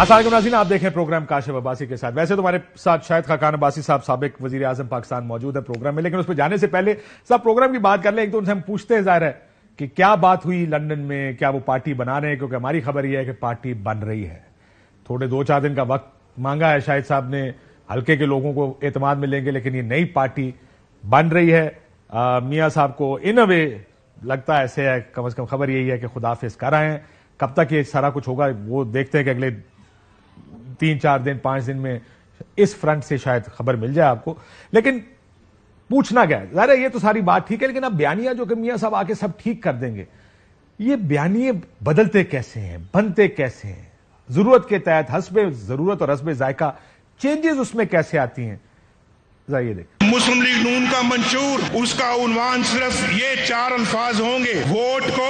السلام علیکم ناظرین، آپ دیکھیں پروگرام کاشف عباسی کے ساتھ۔ ویسے تو ہمارے ساتھ شاہد خاقان عباسی صاحب سابق وزیر اعظم پاکستان موجود ہے پروگرام میں، لیکن اس پہ جانے سے پہلے صاحب پروگرام کی بات کر لیں۔ ایک تو ان سے ہم پوچھتے ہیں ظاہر ہے کہ کیا بات ہوئی لندن میں، کیا وہ پارٹی بنا رہے ہیں، کیونکہ ہماری خبر یہ ہے کہ پارٹی بن رہی ہے۔ تھوڑے 2-4 دن کا وقت مانگا ہے شاہد صاحب نے، حلقے کے لوگوں کو اعتماد میں لیں گے، لیکن یہ نئی پارٹی بن رہی ہے۔ میاں صاحب کو ان اے وے لگتا ہے ایسے ہے، کم از کم خبر یہی ہے کہ خداحافظ کر رہے ہیں۔ کب تک یہ سارا کچھ ہوگا وہ دیکھتے ہیں کہ اگلے 3-4 دن 5 دن میں اس فرنٹ سے شاید خبر مل جائے آپ کو۔ لیکن پوچھنا کیا ہے، ظاہر ہے یہ تو ساری بات ٹھیک ہے، لیکن اب بیانیہ جو کہ میاں صاحب آ کے سب ٹھیک کر دیں گے، یہ بیانیے بدلتے کیسے ہیں، بنتے کیسے ہیں، ضرورت کے تحت حسب ضرورت اور حسب ذائقہ چینجز اس میں کیسے آتی ہیں، ذرا یہ دیکھ۔ مسلم لیگ نون کا منشور، اس کا عنوان صرف یہ 4 الفاظ ہوں گے: ووٹ کو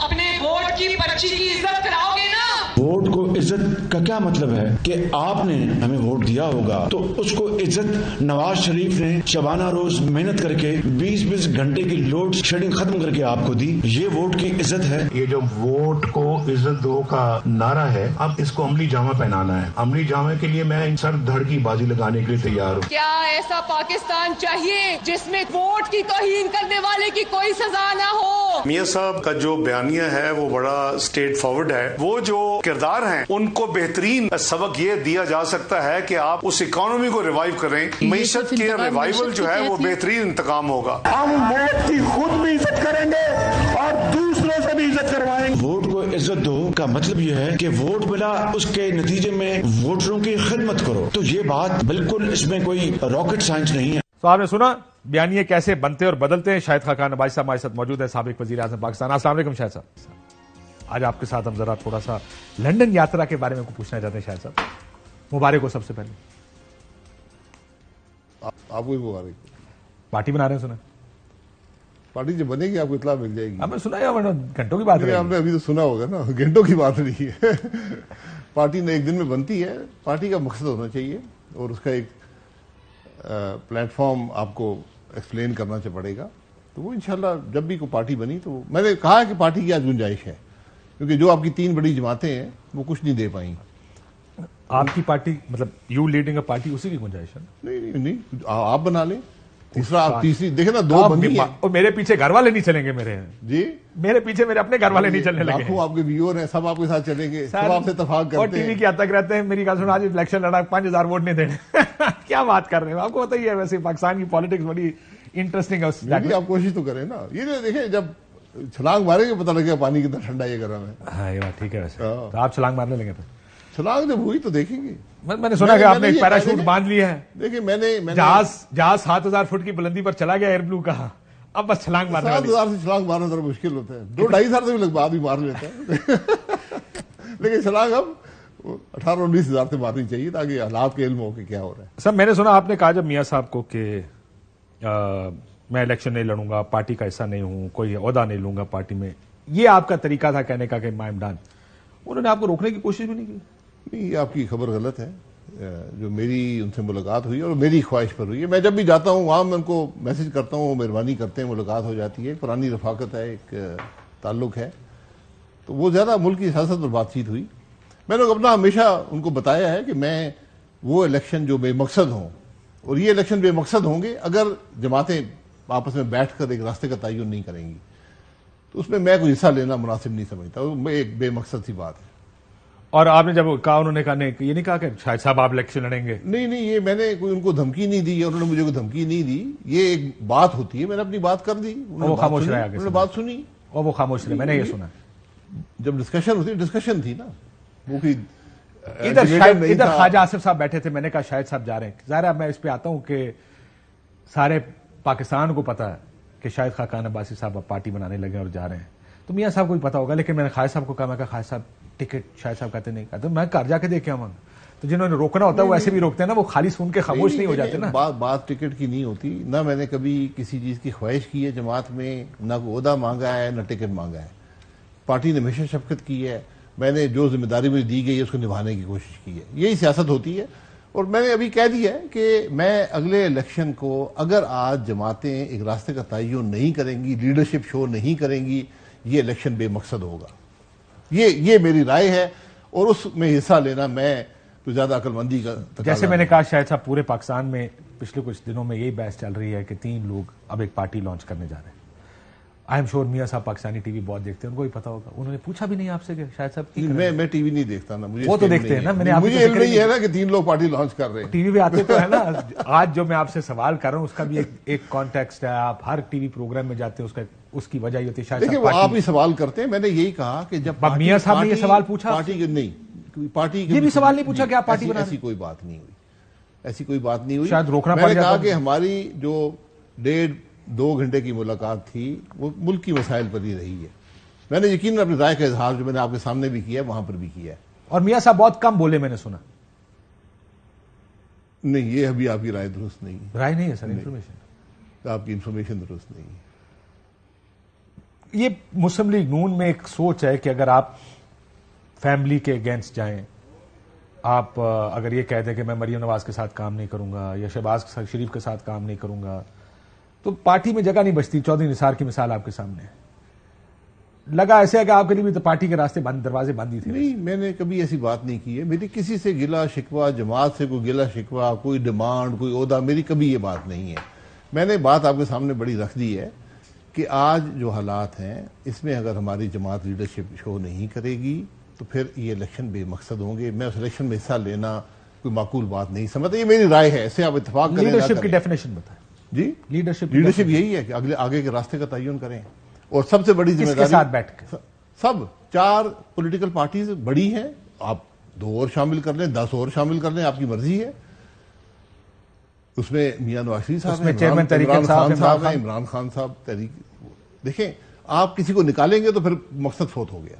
اپنے ووٹ کی پرچی کی عزت کراؤ گے نا۔ ووٹ کو عزت کا کیا مطلب ہے کہ آپ نے ہمیں ووٹ دیا ہوگا تو اس کو عزت نواز شریف نے شبانہ روز محنت کر کے 20 گھنٹے کی لوڈ شیڈنگ ختم کر کے آپ کو دی، یہ ووٹ کی عزت ہے۔ یہ جو ووٹ کو عزت دو کا نعرہ ہے، اب اس کو عملی جامہ پہنانا ہے۔ عملی جامہ کے لیے میں سر دھڑ کی بازی لگانے کے لیے تیار ہوں۔ کیا ایسا پاکستان چاہیے جس میں ووٹ کی توہین کرنے والے کی کوئی سزا نہ ہو؟ میاں صاحب کا جو بیانیہ ہے وہ بڑا اسٹریٹ فارورڈ ہے۔ وہ جو کردار ہیں ان کو بہترین سبق یہ دیا جا سکتا ہے کہ آپ اس اکانومی کو ریوائیو کریں۔ معیشت کے ریوائیول جو ہے وہ بہترین انتقام ہوگا۔ ہم ووٹ کی خود بھی عزت کریں گے اور دوسروں سے بھی عزت کروائیں گے۔ ووٹ کو عزت دو کا مطلب یہ ہے کہ ووٹ ملا، اس کے نتیجے میں ووٹروں کی خدمت کرو، تو یہ بات بالکل اس میں کوئی راکٹ سائنس نہیں ہے۔ تو آپ نے سنا بیانیے کیسے بنتے اور بدلتے ہیں۔ شاہد خاقان عباسی صاحب ہمارے ساتھ موجود ہے، سابق وزیر اعظم پاکستان۔ السلام علیکم شاہد صاحب۔ آج آپ کے ساتھ ہم ذرا تھوڑا سا لندن یاترا کے بارے میں پوچھنا چاہتے ہیں۔ شاہد صاحب مبارک ہو سب سے پہلے۔ آپ کو مبارک۔ پارٹی بنا رہے ہیں، سنا پارٹی جب بنے گی آپ کو اطلاع مل جائے گی۔ ہم نے سنا ہے ورنہ گھنٹوں کی بات ہے۔ آپ نے ابھی تو سنا ہوگا نا، گھنٹوں کی بات نہیں ہے۔ پارٹی نے ایک دن میں بنتی ہے۔ پارٹی کا مقصد ہونا چاہیے اور اس کا ایک پلیٹ فارم آپ کو ایکسپلین کرنا پڑے گا، تو وہ انشاءاللہ جب بھی کوئی پارٹی بنی تو میں نے کہا کہ پارٹی کی آج گنجائش ہے، کیونکہ جو آپ کی 3 بڑی جماعتیں ہیں وہ کچھ نہیں دے پائیں۔ آپ کی پارٹی مطلب یو لیڈنگ اے پارٹی، اسی کی گنجائش ہے؟ نہیں، آپ بنا لیں۔ تیسری دیکھیں نا، 2 بنی ہیں۔ اور میرے پیچھے گھر والے نہیں چلیں گے میرے؟ جی میرے پیچھے میرے اپنے گھر والے نہیں چلنے لگے؟ لاکھوں آپ کے ویور ہیں، سب آپ کے ساتھ چلیں گے، سب آپ سے اتفاق کرتے ہیں۔ اور ٹی وی کی حد تک رہتے ہیں۔ میری گل سنو، آج الیکشن لڑا 5000 ووٹ نہیں دینے۔ کیا بات کر رہے ہیں؟ آپ کو پتہ ہی ہے ویسے پاکستان کی پالیٹکس بڑی انٹرسٹنگ ہے۔ آپ کوشش تو کریں نا، یہ دیکھیں جب چھلانگ ماریں گے پتہ لگے گا پانی کتنا ٹھنڈا یہ گرم ہے۔ ہاں یہ بات ٹھیک ہے۔ ویسے تو آپ چھلانگ مارنے لگے تھے؟ چھلانگ جب ہوئی تو دیکھیں گے۔ میں نے سنا کہ آپ نے ایک پیراشوٹ باندھ لیا ہے۔ دیکھیں میں نے جہاز 7000 فٹ کی بلندی پر چلا گیا ایئر بلو کا، اب بس چھلانگ مارنے والی۔ 7000 سے چھلانگ مارنا ذرا مشکل ہوتا ہے، 2-2.5 سے بھی لگ بھی مار لیتا ہے۔ لیکن چھلانگ اب 18-19 سے مارنی چاہیے تاکہ حالات کے علم ہو کہ کیا ہو رہا ہے۔ سر میں نے سنا آپ نے کہا جب میاں صاحب کو کہ میں الیکشن نہیں لڑوں گا، پارٹی کا حصہ نہیں ہوں، کوئی عہدہ نہیں لوں گا پارٹی میں، یہ آپ کا طریقہ تھا کہنے کا کہ مائم ڈان، انہوں نے آپ کو روکنے کی کوشش بھی نہیں کی؟ نہیں، یہ آپ کی خبر غلط ہے۔ جو میری ان سے ملاقات ہوئی اور میری خواہش پر ہوئی ہے، میں جب بھی جاتا ہوں وہاں میں ان کو میسج کرتا ہوں، وہ مہربانی کرتے ہیں، ملاقات ہو جاتی ہے، ایک پرانی رفاقت ہے، ایک تعلق ہے، تو وہ زیادہ ملک کی سیاست پر بات چیت ہوئی۔ میں نے اپنا ہمیشہ ان کو بتایا ہے کہ میں وہ الیکشن جو بے مقصد ہوں، اور یہ الیکشن بے مقصد ہوں گے اگر جماعتیں آپس میں بیٹھ کر ایک راستے کا تعین نہیں کریں گی، تو اس میں میں کوئی حصہ لینا مناسب نہیں سمجھتا، میں ایک بے مقصد سی بات ہے۔ اور آپ نے جب کہا، انہوں نے کہا یہ نہیں کہا کہ شاہد صاحب آپ الیکشن لڑیں گے؟ نہیں، یہ میں نے کوئی ان کو دھمکی نہیں دی، انہوں نے مجھے کوئی دھمکی نہیں دی، یہ ایک بات ہوتی ہے، میں نے اپنی بات کر دی، وہ خاموش رہے، انہوں نے بات سنی اور وہ خاموش رہے، میں نے یہ سنا۔ جب ڈسکشن ہوتی، ڈسکشن تھی نا، وہ کوئی ادھر خواجہ آصف صاحب بیٹھے تھے، میں نے کہا شاہد صاحب جا رہے ہیں۔ ظاہر ہے میں اس پہ آتا ہوں کہ سارے پاکستان کو پتا ہے کہ شاہد خاقان عباسی صاحب اب پارٹی بنانے لگے اور جا رہے ہیں، تو میاں صاحب کو بھی پتا ہوگا، لیکن میں نے خواجہ صاحب کو کہا، میں کہا خواجہ صاحب ٹکٹ، شاہد صاحب کہتے نہیں، کہتے میں گھر جا کے دیکھ کے آؤں گا۔ تو جنہوں نے روکنا ہوتا ہے وہ ایسے بھی روکتے ہیں نا، وہ خالی سن کے خاموش نہیں ہو جاتے نا۔ بات ٹکٹ کی نہیں ہوتی، نہ میں نے کبھی کسی چیز کی خواہش کی ہے جماعت میں، نہ کوئی عہدہ مانگا ہے، نہ ٹکٹ مانگا ہے۔ پارٹی نے ہمیشہ شفقت کی ہے، میں نے جو ذمہ داری مجھے دی گئی ہے اس کو نبھانے کی کوشش کی ہے، یہی سیاست ہوتی ہے۔ اور میں نے ابھی کہہ دیا ہے کہ میں اگلے الیکشن کو اگر آج جماعتیں ایک راستے کا تعین نہیں کریں گی، لیڈرشپ شو نہیں کریں گی، یہ الیکشن بے مقصد ہوگا، یہ میری رائے ہے۔ اور اس میں حصہ لینا میں تو زیادہ عقل مندی کا تقاضا جیسے میں نے کہا شاید صاحب پورے پاکستان میں پچھلے کچھ دنوں میں یہی بحث چل رہی ہے کہ 3 لوگ اب ایک پارٹی لانچ کرنے جا رہے ہیں. آئی ایم شیور میاں صاحب پاکستانی ٹی وی بہت دیکھتے ہیں, ان کو بھی پتا ہوگا. انہوں نے پوچھا بھی نہیں آپ سے کہ شاید صاحب میں ٹی وی نہیں دیکھتا نا, وہ تو دیکھتے ہیں نا, میں نے مجھے علم نہیں ہے نا کہ 3 لوگ پارٹی لانچ کر رہے ہیں. ٹی وی پہ آتے تو ہے نا. آج جو میں آپ سے سوال کر رہا ہوں اس کا بھی ایک کانٹیکسٹ ہے. آپ ہر ٹی وی پروگرام میں جاتے ہیں, اس کی وجہ یہ ہوتی ہے شاید دیکھیں وہ آپ ہی سوال کرتے ہیں. میں نے یہی کہا کہ جب میاں صاحب نے یہ سوال پوچھا, پارٹی کے نہیں, پارٹی یہ بھی سوال نہیں پوچھا کہ آپ پارٹی بنا رہے ہیں. ایسی کوئی بات نہیں ہوئی, ایسی کوئی بات نہیں ہوئی. شاید روکنا میں پڑ نے جاتا. کہا کہ ہماری جو 1.5-2 گھنٹے کی ملاقات تھی وہ ملک کی مسائل پر ہی رہی ہے. میں نے یقیناً اپنی رائے کا اظہار جو میں نے آپ کے سامنے بھی کیا ہے وہاں پر بھی کیا ہے. اور میاں صاحب بہت کم بولے میں نے سنا. نہیں, یہ ابھی آپ کی رائے درست نہیں ہے. رائے نہیں ہے سر, انفارمیشن, آپ کی انفارمیشن درست نہیں ہے. یہ مسلم لیگ نون میں ایک سوچ ہے کہ اگر آپ فیملی کے اگینسٹ جائیں, آپ اگر یہ کہہ دیں کہ میں مریم نواز کے ساتھ کام نہیں کروں گا یا شہباز شریف کے ساتھ کام نہیں کروں گا, تو پارٹی میں جگہ نہیں بچتی. چودھری نثار کی مثال آپ کے سامنے ہے. لگا ایسے ہے کہ آپ کے لیے بھی تو پارٹی کے راستے دروازے بند ہی تھے. نہیں, میں نے کبھی ایسی بات نہیں کی ہے. میری کسی سے گلا شکوہ, جماعت سے کوئی گلا شکوہ, کوئی ڈیمانڈ, کوئی عہدہ, میری کبھی یہ بات نہیں ہے. میں نے بات آپ کے سامنے بڑی رکھ دی ہے کہ آج جو حالات ہیں اس میں اگر ہماری جماعت لیڈرشپ شو نہیں کرے گی تو پھر یہ الیکشن بے مقصد ہوں گے. میں اس الیکشن میں حصہ لینا کوئی معقول بات نہیں سمجھتا. یہ میری رائے ہے, اسے آپ اتفاق کریں. لیڈرشپ کی ڈیفینیشن بتائیں. جی, لیڈرشپ یہی ہے کہ آگے کے راستے کا تعین کریں. اور سب سے بڑی ذمہ کس کے داری ساتھ بیٹھ کے, سب 4 پولیٹیکل پارٹیز بڑی ہیں, آپ 2 اور شامل کر لیں, 10 اور شامل کر لیں, آپ کی مرضی ہے. اس میں میاں نواز شریف صاحب ہیں, عمران خان صاحب ہیں, عمران خان صاحب تحریک. دیکھیں آپ کسی کو نکالیں گے تو پھر مقصد فوت ہو گیا.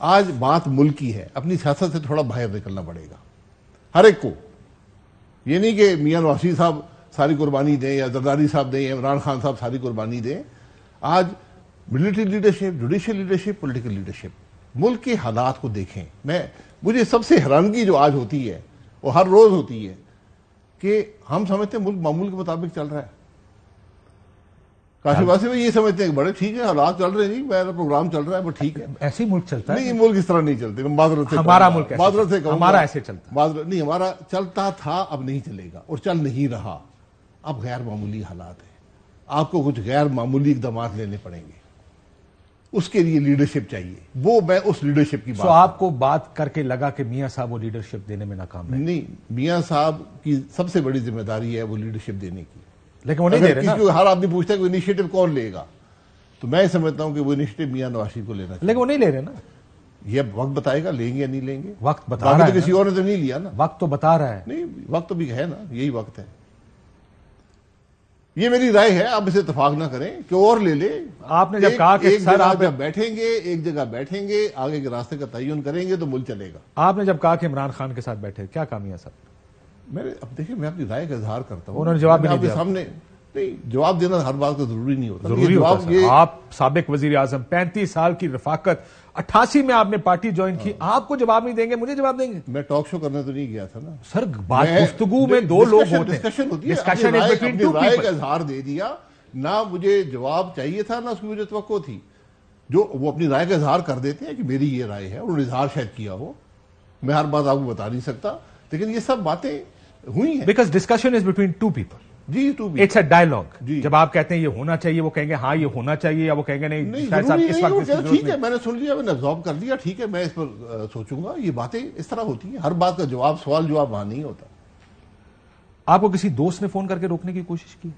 آج بات ملک کی ہے, اپنی سیاست سے تھوڑا باہر نکلنا پڑے گا ہر ایک کو. یہ نہیں کہ میاں نواز شریف صاحب ساری قربانی دیں یا زرداری صاحب دیں یا عمران خان صاحب ساری قربانی دیں. آج military leadership, judicial leadership, political leadership, ملک کے حالات کو دیکھیں. مجھے سب سے حیرانگی جو آج ہوتی ہے اور ہر روز ہوتی ہے کہ ہم سمجھتے ہیں ملک معمول کے مطابق چل رہا ہے. کاشف واسی میں یہ سمجھتے ہیں کہ بڑے ٹھیک ہے حالات چل رہے ہیں, میرا پروگرام چل رہا ہے, بس ٹھیک ہے. ایسے ہی ملک چلتا ہے. نہیں, ملک اس طرح نہیں چلتے. ہمارا ملک معذرت سے کہوں ہمارا ایسے چلتا نہیں, ہمارا چلتا تھا, اب نہیں چلے گا اور چل نہیں رہا. اب غیر معمولی حالات ہیں, آپ کو کچھ غیر معمولی اقدامات لینے پڑیں گے. اس کے لیے لیڈرشپ چاہیے. وہ میں اس لیڈرشپ کی بات آپ کو بات کر کے لگا کہ میاں صاحب وہ لیڈرشپ دینے میں ناکام ہے. نہیں, میاں صاحب کی سب سے بڑی ذمہ داری ہے وہ لیڈرشپ دینے کی. لیکن وہ نہیں دے رہے نا. ہر آدمی پوچھتا ہے کہ انیشیٹو کون لے گا, تو میں سمجھتا ہوں کہ وہ انیشیٹو میاں نواز شریف کو لینا چاہیے. لیکن وہ نہیں لے رہے نا. یہ وقت بتائے گا لیں گے یا نہیں لیں گے. وقت بتا رہا ہے, کسی اور نے تو نہیں لیا نا. وقت تو بتا رہا ہے. نہیں, وقت تو بھی ہے نا, یہی وقت ہے. یہ میری رائے ہے, آپ اسے اتفاق نہ کریں کہ اور لے لے. آپ نے جب کہا کہ سر آپ بیٹھیں گے, ایک جگہ بیٹھیں گے, آگے کے راستے کا تعین کریں گے تو ملک چلے گا. آپ نے جب کہا کہ عمران خان کے ساتھ بیٹھے, کیا کام ہے صاحب؟ اب دیکھیں میں اپنی رائے کا اظہار کرتا ہوں. انہوں نے جواب نہیں دیا. سامنے نہیں, جواب دینا ہر بات کا ضروری نہیں ہوتا. ضروری ہوتا ہے. آپ سابق وزیر اعظم, 35 سال کی رفاقت, 88 میں آپ نے پارٹی جوائن کی, آپ کو جواب نہیں دیں گے, مجھے جواب دیں گے؟ میں ٹاک شو کرنے تو نہیں گیا تھا نا سر. بات گفتگو میں 2 لوگ ہوتے ہیں, ڈسکشن ہوتی ہے, ڈسکشن از بٹوین 2 رائے کا پیپل. اظہار دے دیا, نہ مجھے جواب چاہیے تھا نہ اس کی مجھے توقع تھی. جو وہ اپنی رائے کا اظہار کر دیتے ہیں کہ میری یہ رائے ہے, انہوں نے اظہار شاید کیا ہو, میں ہر بات آپ کو بتا نہیں سکتا, لیکن یہ سب باتیں ہوئی ہیں. Because discussion is between 2 people. جی, اٹس اے ڈائلاگ. جی, جب آپ کہتے ہیں یہ ہونا چاہیے, وہ کہیں گے ہاں یہ ہونا چاہیے, یا وہ کہیں گے نہیں شاید صاحب اس وقت ٹھیک ہے, میں نے سن لیا, میں نے ابزارو کر لیا, ٹھیک ہے, میں اس پر سوچوں گا. یہ باتیں اس طرح ہوتی ہیں, ہر بات کا جواب سوال جواب وہاں نہیں ہوتا. آپ کو کسی دوست نے فون کر کے روکنے کی کوشش کی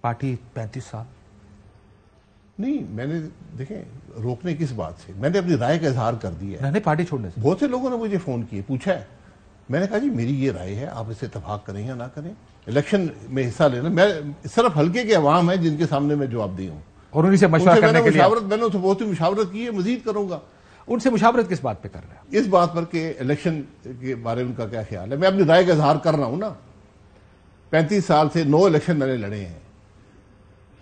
پارٹی 35 سال؟ نہیں, میں نے دیکھیں روکنے کس بات سے, میں نے اپنی رائے کا اظہار کر دیا ہے. نہیں, پارٹی چھوڑنے سے. بہت سے لوگوں نے مجھے فون کیے, پوچھا ہے, میں نے کہا جی میری یہ رائے ہے, آپ اسے اتفاق کریں یا نہ کریں. الیکشن میں حصہ لینا, میں صرف ہلکے کے عوام ہیں جن کے سامنے میں جواب دی ہوں, اور انہیں سے مشورہ کرنے کے لیے میں نے ان سے بہت سی مشاورت کی ہے, مزید کروں گا. ان سے مشاورت کس بات پہ کر رہے ہیں؟ اس بات پر کہ الیکشن کے بارے میں ان کا کیا خیال ہے. میں اپنی رائے کا اظہار کر رہا ہوں نا. 35 سال سے 9 الیکشن میں نے لڑے ہیں,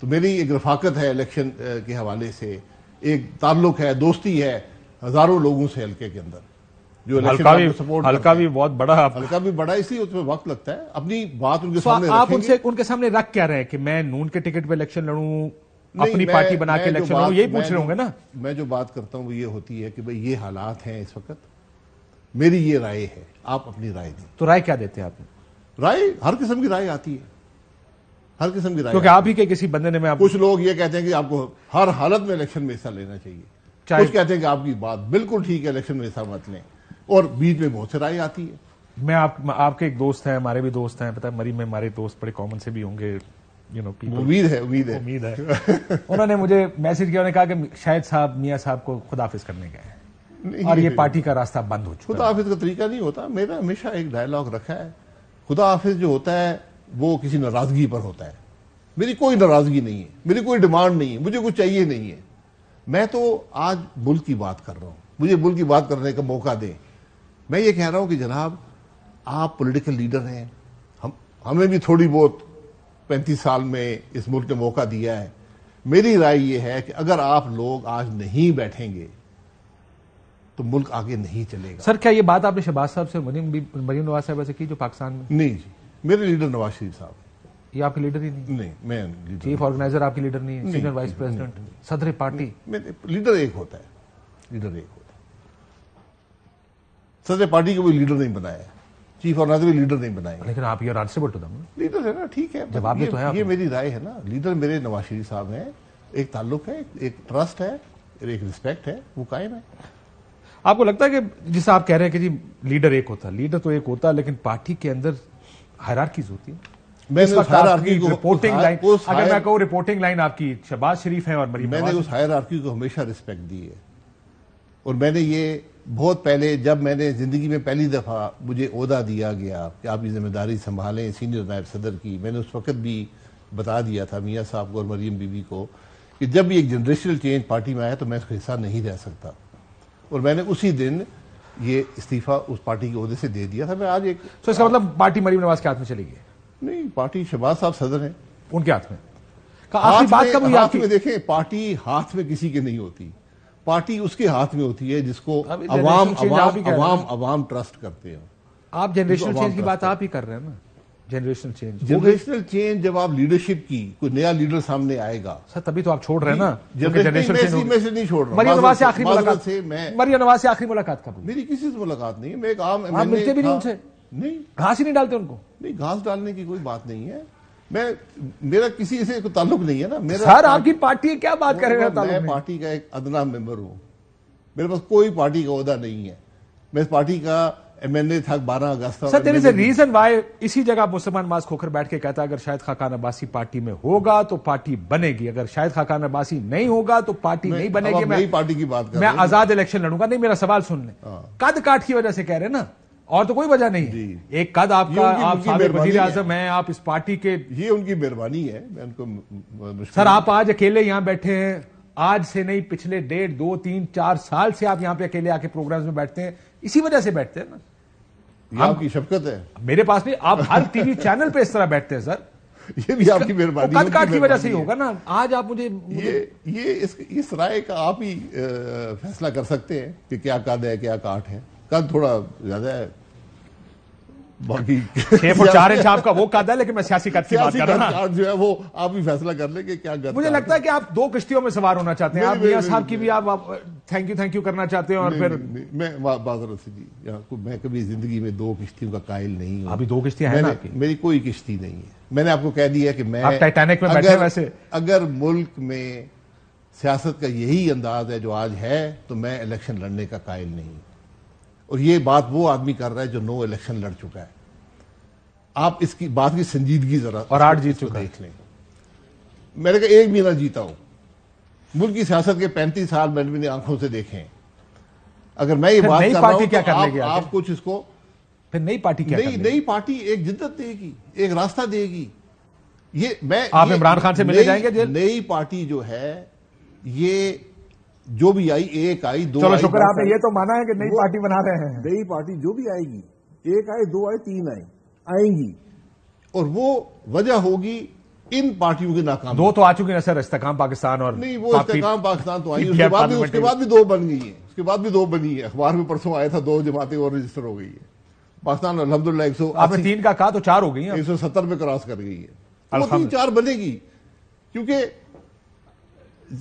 تو میری ایک رفاقت ہے الیکشن کے حوالے سے, ایک تعلق ہے, دوستی ہے ہزاروں لوگوں سے حلقے کے اندر جو حلقہ بھی بہت بڑا, حلقہ بھی بڑا, اس لیے اس میں وقت لگتا ہے. اپنی بات ان کے سامنے آپ ان کے سامنے رکھ کیا رہے کہ میں نون کے ٹکٹ پہ الیکشن لڑوں, اپنی پارٹی بنا کے الیکشن لڑوں، یہی پوچھ رہے ہوں گے نا؟ میں جو بات کرتا ہوں وہ یہ ہوتی ہے کہ بھئی یہ حالات ہیں اس وقت، میری یہ رائے ہے، آپ اپنی رائے دیں۔ تو رائے کیا دیتے ہیں آپ؟ رائے ہر قسم کی رائے آتی ہے، ہر قسم کی رائے، کیونکہ آپ ہی کے کسی بندے نے کچھ لوگ یہ کہتے ہیں کہ آپ کو ہر حالت میں الیکشن میں حصہ لینا چاہیے، کچھ کہتے ہیں کہ آپ کی بات بالکل ٹھیک ہے، الیکشن میں حصہ مت لیں، اور بیچ میں بہت سے رائے آتی ہے۔ میں آپ کے ایک دوست ہیں، ہمارے بھی دوست ہیں، پتہ ہے مریم میں ہمارے دوست بڑے کامن سے بھی ہوں گے، امید ہے انہوں نے مجھے میسج کیا، انہوں نے کہا کہ شاہد صاحب میاں صاحب کو خداحافظ کرنے گئے اور یہ پارٹی کا راستہ بند ہو چکا ہے۔ خدا حافظ کا طریقہ نہیں ہوتا، میرا ہمیشہ ایک ڈائلاگ رکھا ہے، خدا حافظ جو ہوتا ہے وہ کسی ناراضگی پر ہوتا ہے، میری کوئی ناراضگی نہیں ہے، میری کوئی ڈیمانڈ نہیں ہے، مجھے کچھ چاہیے نہیں ہے، میں تو آج ملک کی بات کر رہا ہوں، مجھے ملک کی بات کرنے کا موقع دیں۔ میں یہ کہہ رہا ہوں کہ جناب آپ پولیٹیکل لیڈر ہیں، ہمیں بھی تھوڑی بہت 35 سال میں اس ملک نے موقع دیا ہے، میری رائے یہ ہے کہ اگر آپ لوگ آج نہیں بیٹھیں گے تو ملک آگے نہیں چلے گا۔ سر کیا یہ بات آپ نے شہباز صاحب سے، مریم نواز صاحب سے کی جو پاکستان میں؟ نہیں جی، میرے لیڈر نواز شریف صاحب۔ یہ آپ کے لیڈر ہی نہیں؟ نہیں، میں چیف آرگنائزر آپ کے لیڈر نہیں ہے، سینئر وائس پریزیڈنٹ، صدر پارٹی؟ لیڈر ایک ہوتا ہے، لیڈر ایک ہوتا ہے، صدر پارٹی کو کوئی لیڈر نہیں بنایا ہے، چیف آرگنائزر بھی لیڈر نہیں بنائے، لیکن آپ یہ رانسیبل ٹو دم لیڈر ہے نا، ٹھیک ہے، جواب بھی تو ہے، یہ میری رائے ہے نا، لیڈر میرے نواز شریف صاحب ہیں، ایک تعلق ہے، ایک ٹرسٹ ہے، ایک رسپیکٹ ہے، وہ قائم ہے۔ آپ کو لگتا ہے کہ جسے آپ کہہ رہے ہیں کہ جی لیڈر ایک ہوتا ہے، لیڈر تو ایک ہوتا ہے لیکن پارٹی کے اندر ہائرارکیز ہوتی ہے؟ میں نے اس ہائرارکی کو، رپورٹنگ لائن، اگر میں کہوں رپورٹنگ لائن آپ کی شہباز شریف ہیں اور مریم نواز، میں نے اس ہائرارکی کو ہمیشہ رسپیکٹ دی ہے، اور میں نے یہ بہت پہلے جب میں نے زندگی میں پہلی دفعہ مجھے عہدہ دیا گیا کہ آپ یہ ذمہ داری سنبھالیں سینئر نائب صدر کی، میں نے اس وقت بھی بتا دیا تھا میاں صاحب کو اور مریم بی بی کو کہ جب یہ ایک جنریشنل چینج پارٹی میں آیا تو میں اس کا حصہ نہیں رہ سکتا، اور میں نے اسی دن یہ استعفیٰ اس پارٹی کے عہدے سے دے دیا تھا۔ میں آج ایک تو اس کا مطلب پارٹی مریم نواز کے ہاتھ میں چلی گئی؟ نہیں، پارٹی شہباز صاحب صدر ہیں، ان کے ہاتھ میں۔ آخری بات کب ہوئی آپ کی؟ میں دیکھیں، پارٹی ہاتھ میں کسی کے نہیں ہوتی، پارٹی اس کے ہاتھ میں ہوتی ہے جس کو عوام ٹرسٹ کرتے ہیں۔ آپ جنریشنل چینج کی بات آپ ہی کر رہے ہیں نا، جنریشنل چینج، جنریشنل چینج جب آپ لیڈرشپ کی، کوئی نیا لیڈر سامنے آئے گا سر تبھی تو آپ چھوڑ رہے ہیں نا، جنریشنل چینج میں سے نہیں چھوڑ رہا۔ مریم نواز سے آخری ملاقات، مریم نواز سے آخری ملاقات کب ہوئی؟ میری کسی سے ملاقات نہیں ہے، میں ایک عام آپ ملتے بھی نہیں ان سے؟ نہیں، گھاس ہی نہیں ڈالتے ان کو؟ نہیں، گھاس ڈالنے کی کوئی بات نہیں ہے، میرا کسی سے کوئی تعلق نہیں ہے نا، میرا سر آپ کی پارٹی کیا بات کر رہے ہیں؟ میں پارٹی کا ایک ادنا ممبر ہوں، میرے پاس کوئی پارٹی کا عہدہ نہیں ہے، میں اس پارٹی کا MNA تھا 12 اگست۔ سر دیر از اے ریزن وائی اسی جگہ مسلمان نواز کھوکھر بیٹھ کے کہتا ہے اگر شاہد خاقان عباسی پارٹی میں ہوگا تو پارٹی بنے گی، اگر شاہد خاقان عباسی نہیں ہوگا تو پارٹی نہیں بنے گی۔ میں پارٹی کی بات کر میں آزاد الیکشن لڑوں گا۔ نہیں، میرا سوال سن لیں، قد کاٹ کی وجہ سے کہہ رہے ہیں نا، اور تو کوئی وجہ نہیں، ایک قد آپ کا، آپ سابق وزیر اعظم ہیں، آپ اس پارٹی کے، یہ ان کی مہربانی ہے، میں ان کو سر آپ آج اکیلے یہاں بیٹھے ہیں، آج سے نہیں پچھلے 1.5 2 3 4 سال سے آپ یہاں پہ اکیلے آ کے پروگرامز میں بیٹھتے ہیں، اسی وجہ سے بیٹھتے ہیں نا۔ یہ آپ کی شفقت ہے، میرے پاس نہیں، آپ ہر ٹی وی چینل پہ اس طرح بیٹھتے ہیں سر، یہ بھی آپ کی مہربانی ہے، قد کاٹ کی وجہ سے ہی ہوگا نا۔ آج آپ مجھے یہ اس رائے کا آپ ہی فیصلہ کر سکتے ہیں کہ کیا قد ہے کیا کاٹ ہے، قد تھوڑا زیادہ ہے، باقی 6 فٹ 4 انچ آپ کا وہ قد ہے، لیکن میں سیاسی قد کی بات کر رہا ہوں، جو ہے وہ آپ ہی فیصلہ کر لیں کہ کیا قد۔ مجھے لگتا ہے کہ آپ 2 کشتیوں میں سوار ہونا چاہتے ہیں، آپ میاں صاحب کی بھی آپ تھینک یو کرنا چاہتے ہیں، اور پھر میں معذرت سے جی، میں کبھی زندگی میں 2 کشتیوں کا قائل نہیں ہوں۔ ابھی 2 کشتیاں ہیں نا آپ کی؟ میری کوئی کشتی نہیں ہے، میں نے آپ کو کہہ دیا کہ میں، آپ ٹائٹینک میں بیٹھے ویسے، اگر ملک میں سیاست کا یہی انداز ہے جو آج ہے تو میں الیکشن لڑنے کا قائل نہیں، اور یہ بات وہ آدمی کر رہا ہے جو 9 الیکشن لڑ چکا ہے۔ آپ اس کی بات کی سنجیدگی ذرا، اور 8 جیت چکا دیکھ لیں، میں نے کہا ایک بھی نہ جیتا ہوں، ملک کی سیاست کے 35 سال میں نے آنکھوں سے دیکھیں، اگر میں یہ بات کر رہا ہوں تو آپ کچھ اس کو، پھر نئی پارٹی کیا، نئی پارٹی ایک جدت دے گی، ایک راستہ دے گی، یہ میں آپ عمران خان سے ملے جائیں گے جیل؟ نئی پارٹی جو ہے یہ جو بھی آئی، ایک آئی 2 چلو شکر آپ نے یہ تو مانا ہے کہ نئی پارٹی بنا رہے ہیں، نئی پارٹی جو بھی آئے گی، ایک آئے 2 آئے 3 آئیں گی، اور وہ وجہ ہوگی ان پارٹیوں کے ناکام۔ 2 تو آ چکی نا سر، استحکام پاکستان، اور نہیں، وہ استحکام پاکستان تو آئی، اس کے بعد بھی 2 بن گئی ہیں، اس کے بعد بھی 2 بنی ہے، اخبار میں پرسوں آیا تھا 2 جماعتیں اور رجسٹر ہو گئی ہے پاکستان، الحمدللہ 180، آپ نے 3 کا کہا تو 4 ہو گئی ہیں، 170 پہ کراس کر گئی ہے، وہ 3 4 بنے گی، کیونکہ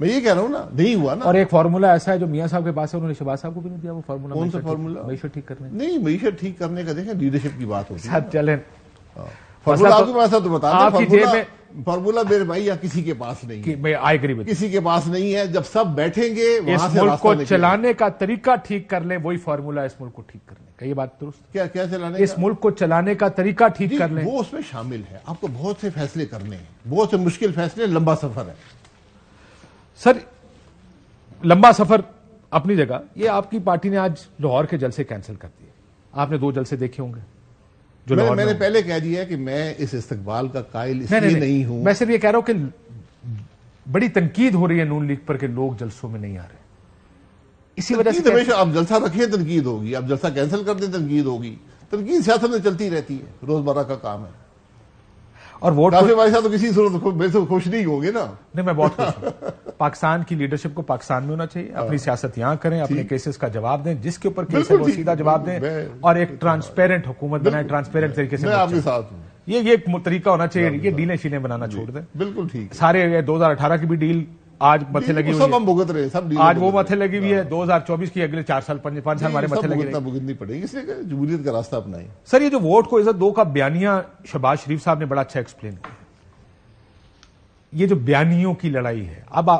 میں یہ کہہ رہا ہوں نا، نہیں ہوا نا. اور ایک فارمولا ایسا ہے جو میاں صاحب کے پاس ہے، انہوں نے شہباز صاحب کو بھی نہیں دیا وہ فارمولا. کون سا فارمولا؟ معیشت ٹھیک کرنے. نہیں، معیشت ٹھیک کرنے کا دیکھیں لیڈرشپ کی بات ہوتی ہے. ساتھ چلیں فارمولا آپ کے پاس ہے تو بتا آپ کی جیب میں فارمولا میرے بھائی یا کسی کے پاس نہیں ہے. میں آئی اگری وتھ، کسی کے پاس نہیں ہے. جب سب بیٹھیں گے اس وہاں سے ملک کو راستہ چلانے کا طریقہ ٹھیک کر لیں، وہی فارمولا اس ملک کو ٹھیک کرنے کا. یہ بات درست؟ کیا چلانے اس ملک کو چلانے کا طریقہ ٹھیک کر لیں. وہ اس میں شامل ہے. آپ کو بہت سے فیصلے کرنے ہیں، بہت سے مشکل فیصلے، لمبا سفر ہے. سر لمبا سفر اپنی جگہ. یہ آپ کی پارٹی نے آج لاہور کے جلسے کینسل کر دیے. آپ نے 2 جلسے دیکھے ہوں گے جو لاہور میں نے پہلے کہہ دیا کہ میں اس استقبال کا قائل اس لیے نہیں ہوں. میں صرف یہ کہہ رہا ہوں کہ بڑی تنقید ہو رہی ہے نون لیگ پر کہ لوگ جلسوں میں نہیں آ رہے. اسی وجہ سے ہمیشہ آپ جلسہ رکھیں تنقید ہوگی، آپ جلسہ کینسل کر دیں تنقید ہوگی. تنقید سیاست میں چلتی رہتی ہے، روزمرہ کا کام ہے. اور ووٹ رافع بھائی صاحب تو کسی صورت میرے سے خوش نہیں ہوں گے نا. نہیں، میں بہت خوش ہوں. پاکستان کی لیڈرشپ کو پاکستان میں ہونا چاہیے. اپنی سیاست یہاں کریں، اپنے کیسز کا جواب دیں، جس کے اوپر کیس ہے وہ سیدھا جواب دیں، اور ایک ٹرانسپیرنٹ حکومت بنائیں، ٹرانسپیرنٹ طریقے سے. میں آپ کے ساتھ ہوں. یہ ایک طریقہ ہونا چاہیے. یہ ڈیلیں شیلیں بنانا چھوڑ دیں. بالکل ٹھیک. سارے 2018 کی بھی ڈیل آج متھے لگی ہوئی سب ہم بھگت رہے ہیں، سب آج وہ متھے لگی ہوئی ہے. 2024 کی اگلے 4 سال 5 سال ہمارے متھے لگے. بھگتنی پڑے گی، اس لیے کہ جمہوریت کا راستہ اپنائیں. سر یہ جو ووٹ کو عزت دو کا بیانیہ شہباز شریف صاحب نے بڑا اچھا ایکسپلین کیا. یہ جو بیانیوں کی لڑائی ہے، اب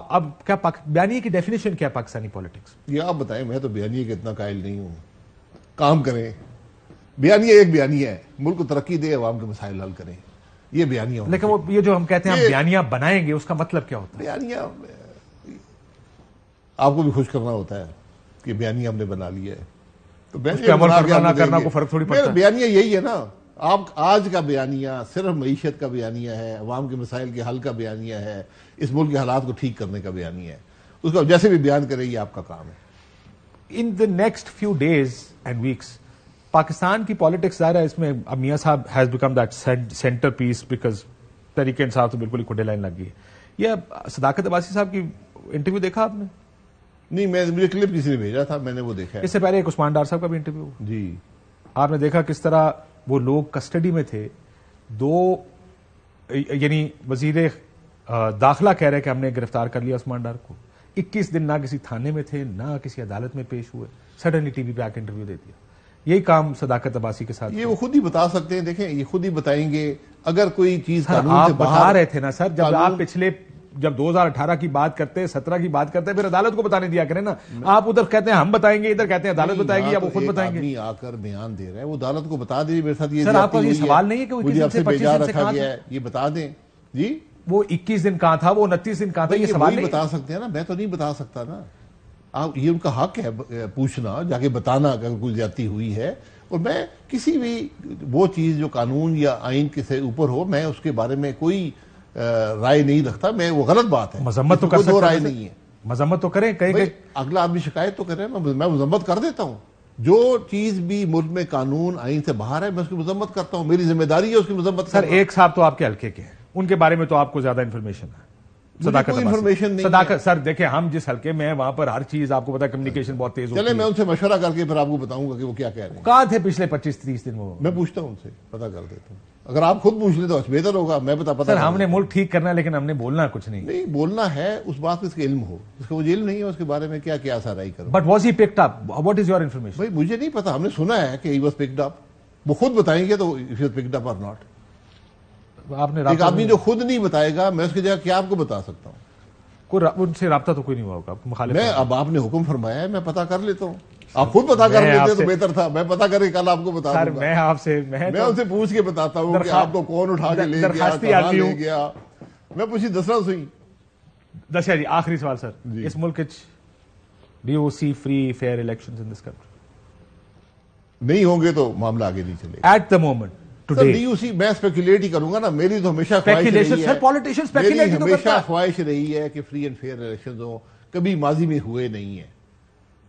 کیا بیانیے کی ڈیفینیشن کیا ہے پاکستانی پالیٹکس؟ یہ آپ بتائیں. میں تو بیانیے کے اتنا قائل نہیں ہوں. کام کریں. بیانیہ ایک بیانیہ ہے، ملک کو ترقی دے، عوام کے مسائل حل کریں. یہ بیانیہ. لیکن وہ یہ جو ہم کہتے ہیں ہم بیانیہ بنائیں گے، اس کا مطلب کیا ہوتا ہے؟ بیانیہ آپ کو بھی خوش کرنا ہوتا ہے کہ بیانیہ ہم نے بنا لیا ہے، تو عمل کرنا نہ کرنا کو فرق تھوڑی پڑتا ہے. بیانیہ یہی ہے نا. آپ آج کا بیانیہ صرف معیشت کا بیانیہ ہے، عوام کے مسائل کے حل کا بیانیہ ہے، اس ملک کے حالات کو ٹھیک کرنے کا بیانیہ ہے. اس کو جیسے بھی بیان کرے یہ آپ کا کام ہے. In the next few days and weeks Pakistan کی پالیٹکس ظاہر ہے اس میں اب Mian Sahab has become that centre piece, because Tehreek Insaf تو بالکل ہی کھڈے لائن لگ گئی ہے. یہ صداقت عباسی صاحب کی انٹرویو دیکھا آپ نے؟ نہیں، مجھے کلپ کسی نے بھیجا تھا، میں نے وہ دیکھا. اس سے پہلے ایک عثمان ڈار صاحب کا بھی انٹرویو. جی. آپ نے دیکھا کس طرح وہ لوگ کسٹڈی میں تھے. یعنی وزیر داخلہ کہہ رہے کہ ہم نے گرفتار کر لیا عثمان ڈار کو. 21 دن نہ کسی تھانے میں تھے، نہ کسی عدالت میں پیش ہوئے، سڈنلی ٹی وی پہ آ کے انٹرویو دے دیا. یہی کام صداقت عباسی کے ساتھ. یہ وہ خود ہی بتا سکتے ہیں. دیکھیں یہ خود ہی بتائیں گے. اگر کوئی چیز آپ بتا رہے تھے نا سر، جب آپ پچھلے جب 2018 کی بات کرتے، 17 کی بات کرتے، پھر عدالت کو بتانے دیا کریں نا. آپ ادھر کہتے ہیں ہم بتائیں گے، ادھر کہتے ہیں عدالت بتائے گی، یا وہ خود بتائیں گے. آدمی آ کر بیان دے رہے ہیں، وہ عدالت کو بتا دیں. میرے ساتھ یہ سر آپ کا یہ سوال نہیں ہے کہ وہ مجھے آپ سے بیجا رکھا گیا ہے، یہ بتا دیں. جی وہ 21 دن کہاں تھا، وہ 29 دن کہاں تھا، یہ سوال نہیں بتا سکتے ہیں نا. میں تو نہیں بتا سکتا نا. آپ یہ ان کا حق ہے پوچھنا، جا کے بتانا اگر کوئی زیادتی ہوئی ہے. اور میں کسی بھی وہ چیز جو قانون یا آئین کے سے اوپر ہو، میں اس کے بارے میں کوئی رائے نہیں رکھتا. میں وہ غلط بات ہے. مذمت تو کر سکتے ہیں، رائے نہیں ہے. مذمت تو کریں. کہیں اگلا آدمی شکایت تو کرے، میں مذمت کر دیتا ہوں. جو چیز بھی ملک میں قانون آئین سے باہر ہے میں اس کی مذمت کرتا ہوں. میری ذمہ داری ہے اس کی مذمت کرنا. سر ایک صاحب تو آپ کے حلقے کے ہیں، ان کے بارے میں تو آپ کو زیادہ انفارمیشن ہے. صداقت سر دیکھیں ہم جس حلقے میں ہیں وہاں پر ہر چیز آپ کو پتا ہے، کمیونیکیشن بہت تیز ہوتی ہے. چلے میں ان سے مشورہ کر کے پھر آپ کو بتاؤں گا کہ وہ کیا کہہ رہے ہیں. کہاں تھے پچھلے 25-30 دن؟ وہ میں پوچھتا ہوں ان سے، پتا کر دیتا ہوں. اگر آپ خود پوچھ لیں تو بہتر ہوگا. میں پتا سر ہم نے ملک ٹھیک کرنا ہے، لیکن ہم نے بولنا کچھ نہیں بولنا ہے. اس بات اس کا علم ہو، اس کا مجھے علم نہیں ہے اس کے بارے میں کیا کیا سرائی کروں. But was he picked up? What is your information? بھائی مجھے نہیں پتا، ہم نے سنا ہے کہ ہی واز پکڈ اپ. وہ خود بتائیں گے تو اف واز پکڈ اپ اور ناٹ. آپ نے ایک آدمی جو خود نہیں بتائے گا میں اس کی جگہ کیا آپ کو بتا سکتا ہوں. ان سے رابطہ تو کوئی نہیں ہوا ہوگا مخالف. میں اب آپ نے حکم فرمایا ہے، میں پتا کر لیتا ہوں. آپ خود پتا کر لیتے تو بہتر تھا. میں پتا کر کے کل آپ کو بتا دوں گا. میں آپ سے میں ان سے پوچھ کے بتاتا ہوں کہ آپ کو کون اٹھا کے لے گیا، کہاں لے گیا. میں پوچھی دسنا سوئی. دسیا جی آخری سوال سر. اس ملک do you see free fair elections in this country? نہیں ہوں گے تو معاملہ آگے نہیں چلے. ایٹ دا مومنٹ میں اسپیکولیٹ ہی کروں گا نا. میری تو ہمیشہ خواہش رہی ہے کہ فری اینڈ فیئر الیکشنز ہوں. کبھی ماضی میں ہوئے نہیں ہیں.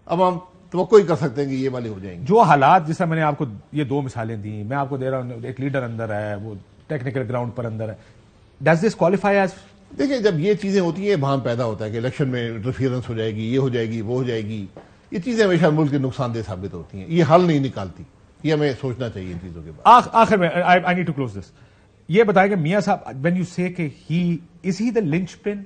اب ہم توقع ہی کر سکتے ہیں کہ یہ والے ہو جائیں گے. جو حالات جیسا میں نے آپ کو یہ 2 مثالیں دی، میں آپ کو دے رہا ہوں. ایک لیڈر اندر ہے، وہ ٹیکنیکل گراؤنڈ پر اندر ہے. Does this qualify as? دیکھیں جب یہ چیزیں ہوتی ہیں بھام پیدا ہوتا ہے کہ الیکشن میں انٹرفیئرنس ہو جائے گی، یہ ہو جائے گی، وہ ہو جائے گی. یہ چیزیں ہمیشہ ملک کے نقصان دہ ثابت ہوتی ہیں. یہ حل نہیں نکالتی. یہ ہمیں سوچنا چاہیے ان چیزوں کے بارے. آخر میں I need to close this. یہ بتائیں کہ میاں صاحب وین یو سے کہ ہی از ہی دا لنچ پن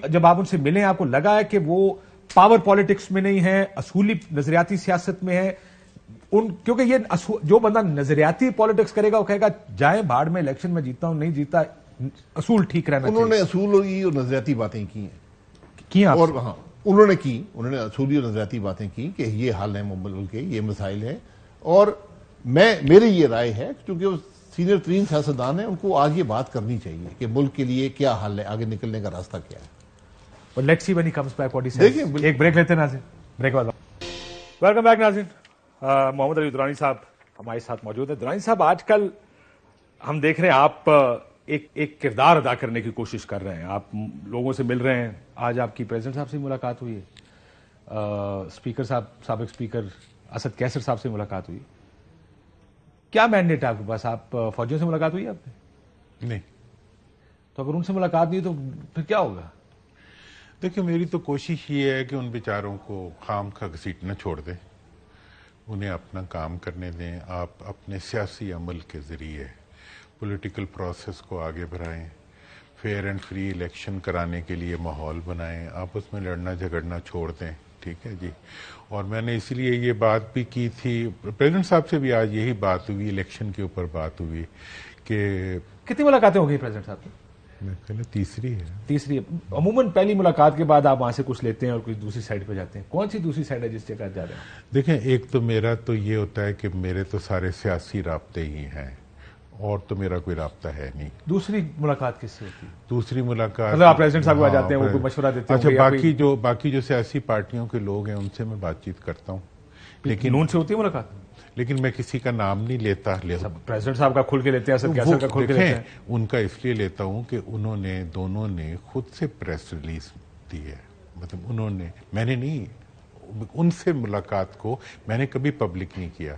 جب آپ ان سے ملیں آپ کو لگا ہے کہ وہ پاور پالیٹکس میں نہیں ہے, اصولی نظریاتی سیاست میں ہے؟ کیونکہ یہ جو بندہ نظریاتی پالیٹکس کرے گا وہ کہے گا جائیں بھاڑ میں, الیکشن میں جیتا ہوں نہیں جیتا, اصول ٹھیک رہنا چاہیے. انہوں نے اصول اور نظریاتی باتیں کی ہیں, اور ہاں انہوں نے اصولی اور نظریاتی باتیں کی کہ یہ حال ہے ملک کے, یہ مسائل ہیں. اور میری یہ رائے ہے چونکہ وہ سینئر ترین سیاستدان ہیں, ان کو آج یہ بات کرنی چاہیے کہ ملک کے لیے کیا حل ہے, آگے نکلنے کا راستہ کیا ہے. Let's see when he comes back what he says. ایک بریک لیتے ہیں ناظرین, بریک بعد. ویلکم بیک ناظرین. محمد علی درانی صاحب ہمارے ساتھ موجود ہیں. درانی صاحب, آج کل ہم دیکھ رہے ہیں آپ ایک کردار ادا کرنے کی کوشش کر رہے ہیں, آپ لوگوں سے مل رہے ہیں. آج آپ کی پریزیڈنٹ صاحب سے ملاقات ہوئی ہے, اسپیکر صاحب, سابق اسپیکر اسد کیسر صاحب سے ملاقات ہوئی. کیا مینڈیٹ ہے آپ کے پاس؟ آپ فوجیوں سے ملاقات ہوئی ہے آپ نے؟ نہیں. تو اگر ان سے ملاقات نہیں تو پھر کیا ہوگا؟ دیکھیں, میری تو کوشش یہ ہے کہ ان بیچاروں کو خام خواہ گھسیٹنا چھوڑ دیں, انہیں اپنا کام کرنے دیں. آپ اپنے سیاسی عمل کے ذریعے پولیٹیکل پروسیس کو آگے بڑھائیں, فیئر اینڈ فری الیکشن کرانے کے لیے ماحول بنائیں, آپس میں لڑنا جھگڑنا چھوڑ دیں. ٹھیک ہے جی. اور میں نے اسی لیے یہ بات بھی کی تھی, پریزیڈنٹ صاحب سے بھی آج یہی بات ہوئی, الیکشن کے اوپر بات ہوئی کہ کتنی ملاقاتیں ہو گئی پریزیڈنٹ صاحب کی؟ میں کہنا تیسری ہے. تیسری. عموماً پہلی ملاقات کے بعد آپ وہاں سے کچھ لیتے ہیں اور کچھ دوسری سائڈ پہ جاتے ہیں. کون سی دوسری سائڈ ہے جس جگہ جا رہے ہیں؟ دیکھیں, ایک تو میرا تو یہ ہوتا ہے کہ میرے تو سارے سیاسی رابطے ہی ہیں, اور تو میرا کوئی رابطہ ہے نہیں. دوسری ملاقات کس سے ہوتی ہے؟ دوسری ملاقات مطلب آپ پریزیڈنٹ صاحب کو آ جاتے ہیں, وہ کوئی مشورہ دیتے ہیں؟ اچھا, باقی جو سیاسی پارٹیوں کے لوگ ہیں ان سے میں بات چیت کرتا ہوں, لیکن نون سے ہوتی ہے ملاقات, لیکن میں کسی کا نام نہیں لیتا. پریزیڈنٹ صاحب کا کھل کے لیتے ہیں, اسد کیسر کا کھل کے لیتے ہیں. ان کا اس لیے لیتا ہوں کہ دونوں نے خود سے پریس ریلیز دی ہے. مطلب میں نے نہیں, ان سے ملاقات کو میں نے کبھی پبلک نہیں کیا.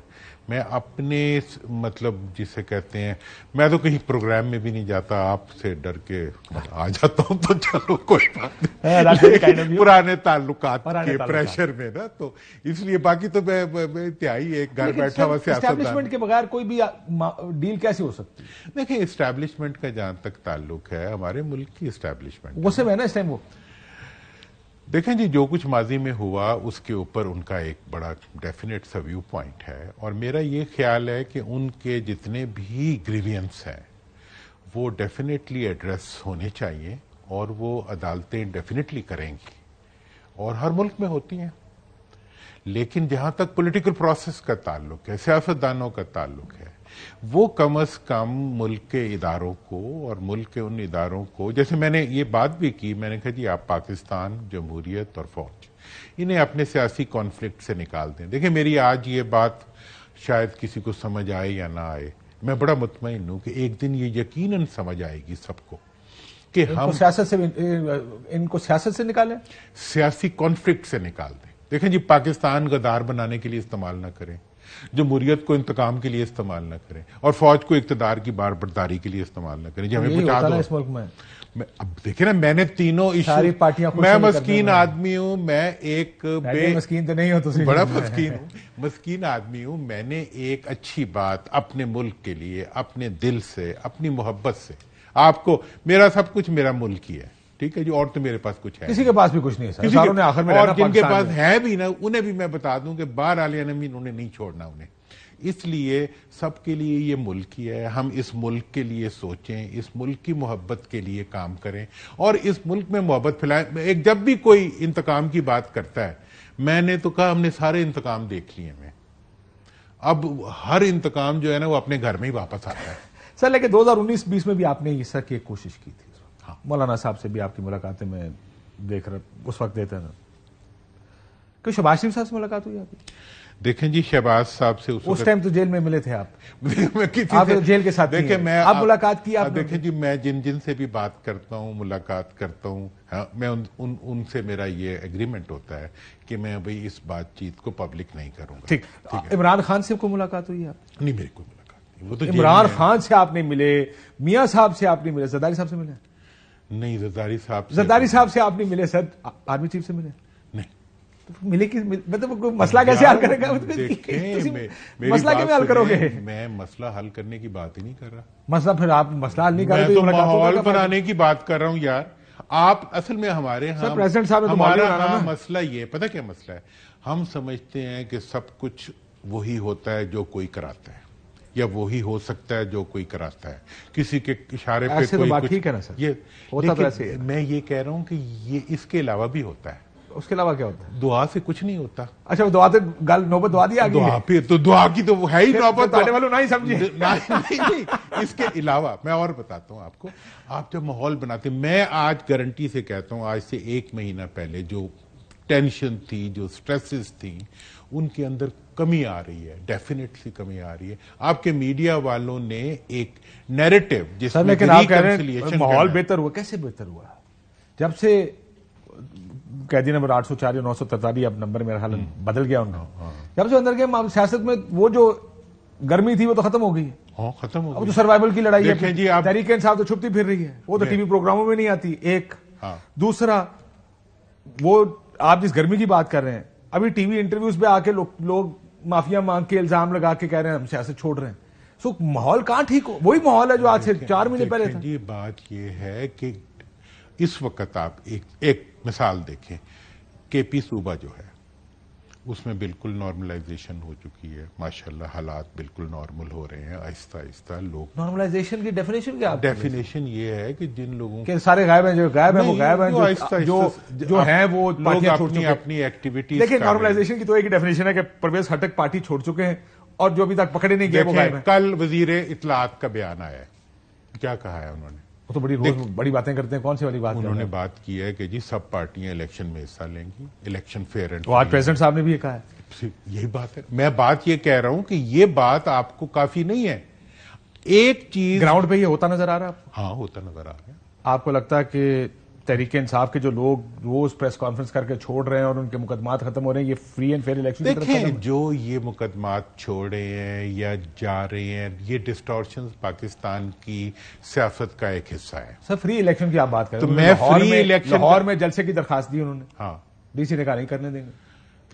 میں اپنے مطلب جسے کہتے ہیں, میں تو کہیں پروگرام میں بھی نہیں جاتا, آپ سے ڈر کے آ جاتا ہوں تو چلو کوئی بات نہیں, پرانے تعلقات کے پریشر میں نا, تو اس لیے. باقی تو میں انتہائی ایک گھر بیٹھا ہوا سیاستدان. اسٹیبلشمنٹ کے بغیر کوئی بھی ڈیل کیسے ہو سکتی ہے؟ دیکھیں, اسٹیبلشمنٹ کا جہاں تک تعلق ہے, ہمارے ملک کی اسٹیبلشمنٹ وہ سے ہے نا اس ٹائم. وہ دیکھیں جی, جو کچھ ماضی میں ہوا اس کے اوپر ان کا ایک بڑا ڈیفینیٹ سا ویو پوائنٹ ہے, اور میرا یہ خیال ہے کہ ان کے جتنے بھی گریوینس ہیں وہ ڈیفینیٹلی ایڈریس ہونے چاہیے, اور وہ عدالتیں ڈیفینیٹلی کریں گی, اور ہر ملک میں ہوتی ہیں. لیکن جہاں تک پولیٹیکل پروسیس کا تعلق ہے, سیاستدانوں کا تعلق ہے, وہ کم از کم ملک کے اداروں کو اور ملک کے ان اداروں کو, جیسے میں نے یہ بات بھی کی, میں نے کہا جی آپ پاکستان, جمہوریت اور فوج, انہیں اپنے سیاسی کانفلکٹ سے نکال دیں. دیکھیں, میری آج یہ بات شاید کسی کو سمجھ آئے یا نہ آئے, میں بڑا مطمئن ہوں کہ ایک دن یہ یقیناً سمجھ آئے گی سب کو کہ ہم ان کو سیاست سے نکالیں, سیاسی کانفلکٹ سے نکال دیں. دیکھیں جی, پاکستان غدار بنانے کے لیے استعمال نہ کریں, جمہوریت کو انتقام کے لیے استعمال نہ کریں, اور فوج کو اقتدار کی باربرداری کے لیے استعمال نہ کریں. جی ہمیں بچا دو اس ملک میں. اب دیکھیں نا, میں نے تینوں ایشو, میں مسکین آدمی ہوں, میں ایک مسکین تو نہیں ہو, بڑا مسکین ہوں, مسکین آدمی ہوں. میں نے ایک اچھی بات اپنے ملک کے لیے اپنے دل سے, اپنی محبت سے, آپ کو میرا سب کچھ میرا ملک ہی ہے, ٹھیک ہے جی, اور تو میرے پاس کچھ ہے, کسی کے پاس بھی کچھ نہیں ہے, اور جن کے پاس ہے بھی نا انہیں بھی میں بتا دوں کہ باہر عالیہ نے انہیں نہیں چھوڑنا انہیں. اس لیے سب کے لیے یہ ملک ہی ہے, ہم اس ملک کے لیے سوچیں, اس ملک کی محبت کے لیے کام کریں, اور اس ملک میں محبت پھیلائیں. ایک جب بھی کوئی انتقام کی بات کرتا ہے, میں نے تو کہا ہم نے سارے انتقام دیکھ لیے ہیں, اب ہر انتقام جو ہے نا وہ اپنے گھر میں ہی واپس آتا ہے. سر لیکن 2019-20 میں بھی آپ نے یہ سر کی ایک کوشش کی تھی, مولانا صاحب سے بھی آپ کی ملاقاتیں میں دیکھ رہا, اس وقت دیتے ہیں کہ شہباز شریف صاحب سے ملاقات ہوئی آپ کی؟ دیکھیں جی, شہباز صاحب سے اس ٹائم تو جیل میں ملے تھے آپ جیل کے ساتھ. دیکھیں, میں آپ ملاقات کی, آپ دیکھیں جی, میں جن سے بھی بات کرتا ہوں, ملاقات کرتا ہوں, میں ان سے میرا یہ ایگریمنٹ ہوتا ہے کہ میں بھئی اس بات چیت کو پبلک نہیں کروں گا. ٹھیک. عمران خان سے کوئی ملاقات ہوئی آپ؟ نہیں, میری کوئی ملاقات نہیں. وہ تو عمران خان سے آپ نہیں ملے, میاں صاحب سے آپ نہیں ملے, زرداری صاحب سے ملے؟ نہیں, زرداری صاحب سے آپ نہیں ملے, سر آرمی چیف سے ملے؟ نہیں. ملے کی مطلب مسئلہ کیسے حل کرے گا؟ مسئلہ کیسے حل کرو گے؟ میں مسئلہ حل کرنے کی بات ہی نہیں کر رہا. مسئلہ پھر آپ مسئلہ حل نہیں کر رہے, میں تو ماحول بنانے کی بات کر رہا ہوں یار. آپ اصل میں ہمارے سر پریزیڈنٹ صاحب نے تو مالی بنانا نا. مسئلہ یہ پتہ کیا مسئلہ ہے، ہم سمجھتے ہیں کہ سب کچھ وہی ہوتا ہے جو کوئی کراتا ہے، یا وہی ہو سکتا ہے جو کوئی کراتا ہے، کسی کے اشارے پہ ایسے تو کوئی بات کچھ ٹھیک ہے نا سر، یہ ہوتا تو ایسے ہی ہے. میں یہ کہہ رہا ہوں کہ یہ اس کے علاوہ بھی ہوتا ہے. اس کے علاوہ کیا ہوتا ہے؟ دعا سے کچھ نہیں ہوتا. اچھا وہ دعا گل نوبت دعا دی آ گئی دعا پہ تو دعا کی تو وہ ہے ہی نوبت. والوں نہیں سمجھے. نہیں، اس کے علاوہ میں اور بتاتا ہوں آپ کو. آپ جب ماحول بناتے، میں آج گارنٹی سے کہتا ہوں، آج سے 1 مہینہ پہلے جو ٹینشن تھی، جو سٹریسز تھیں، ان کے اندر کمی آ رہی ہے، ڈیفینیٹلی کمی آ رہی ہے. آپ کے میڈیا والوں نے ایک نیریٹو جس میں لیکن آپ کہہ رہے ہیں ماحول بہتر ہوا. کیسے بہتر ہوا؟ جب سے قیدی نمبر 804 یا 943 اب نمبر میرا خیال بدل گیا ان کا، جب سے اندر گئے سیاست میں وہ جو گرمی تھی وہ تو ختم ہو گئی ہے. ہاں ختم ہو اب گئی. تو سروائیول کی لڑائی دیکھیں جی، ہے. تحریک انصاف تو چھپتی پھر رہی ہے، وہ تو ٹی وی پروگراموں میں نہیں آتی. ایک دوسرا وہ آپ جس گرمی کی بات کر رہے ہیں، ابھی ٹی وی انٹرویوز پہ آ کے لوگ معافیا مانگ کے الزام لگا کے کہہ رہے ہیں ہم سیاست چھوڑ رہے ہیں. سو ماحول کہاں ٹھیک ہو؟ وہی ماحول ہے جو آج سے 4 مہینے پہلے تھا. جی بات یہ ہے کہ اس وقت آپ ایک مثال دیکھیں، کے پی صوبہ جو ہے اس میں بالکل نارملائزیشن ہو چکی ہے، ماشاءاللہ حالات بالکل نارمل ہو رہے ہیں آہستہ آہستہ. لوگ نارملائزیشن کی ڈیفینیشن کیا؟ ڈیفینیشن یہ ہے کہ جن لوگوں کہ سارے غائب ہیں، جو غائب ہیں وہ غائب ہیں، جو ہیں وہ پارٹیاں چھوڑ چکے ہیں. اپنی ایکٹیویٹیز. لیکن نارملائزیشن کی تو ایک ڈیفینیشن ہے کہ پرویز خٹک پارٹی چھوڑ چکے ہیں اور جو ابھی تک پکڑے نہیں گئے وہ غائب ہیں. کل وزیر اطلاعات کا بیان آیا ہے، کیا کہا ہے انہوں نے؟ وہ تو بڑی باتیں کرتے ہیں. کون سی والی بات؟ انہوں نے بات کی ہے کہ جی سب پارٹیاں الیکشن میں حصہ لیں گی، الیکشن فیئر اینڈ. وہ آج پریزیڈنٹ صاحب نے بھی یہ کہا ہے. یہی بات ہے. میں بات یہ کہہ رہا ہوں کہ یہ بات آپ کو کافی نہیں ہے. ایک چیز گراؤنڈ پہ یہ ہوتا نظر آ رہا ہے. ہاں ہوتا نظر آ رہا ہے. آپ کو لگتا ہے کہ تحریک انصاف کے جو لوگ روز پریس کانفرنس کر کے چھوڑ رہے ہیں اور ان کے مقدمات ختم ہو رہے ہیں، یہ فری اینڈ فیئر الیکشن؟ دیکھیں جو یہ مقدمات چھوڑ رہے ہیں یا جا رہے ہیں، یہ ڈسٹورشنز پاکستان کی سیاست کا ایک حصہ ہے. سر فری الیکشن کی آپ بات کریں تو میں فری الیکشن لاہور میں جلسے کی درخواست دی انہوں نے. ہاں ڈی سی نے کہا نہیں کرنے دیں گے.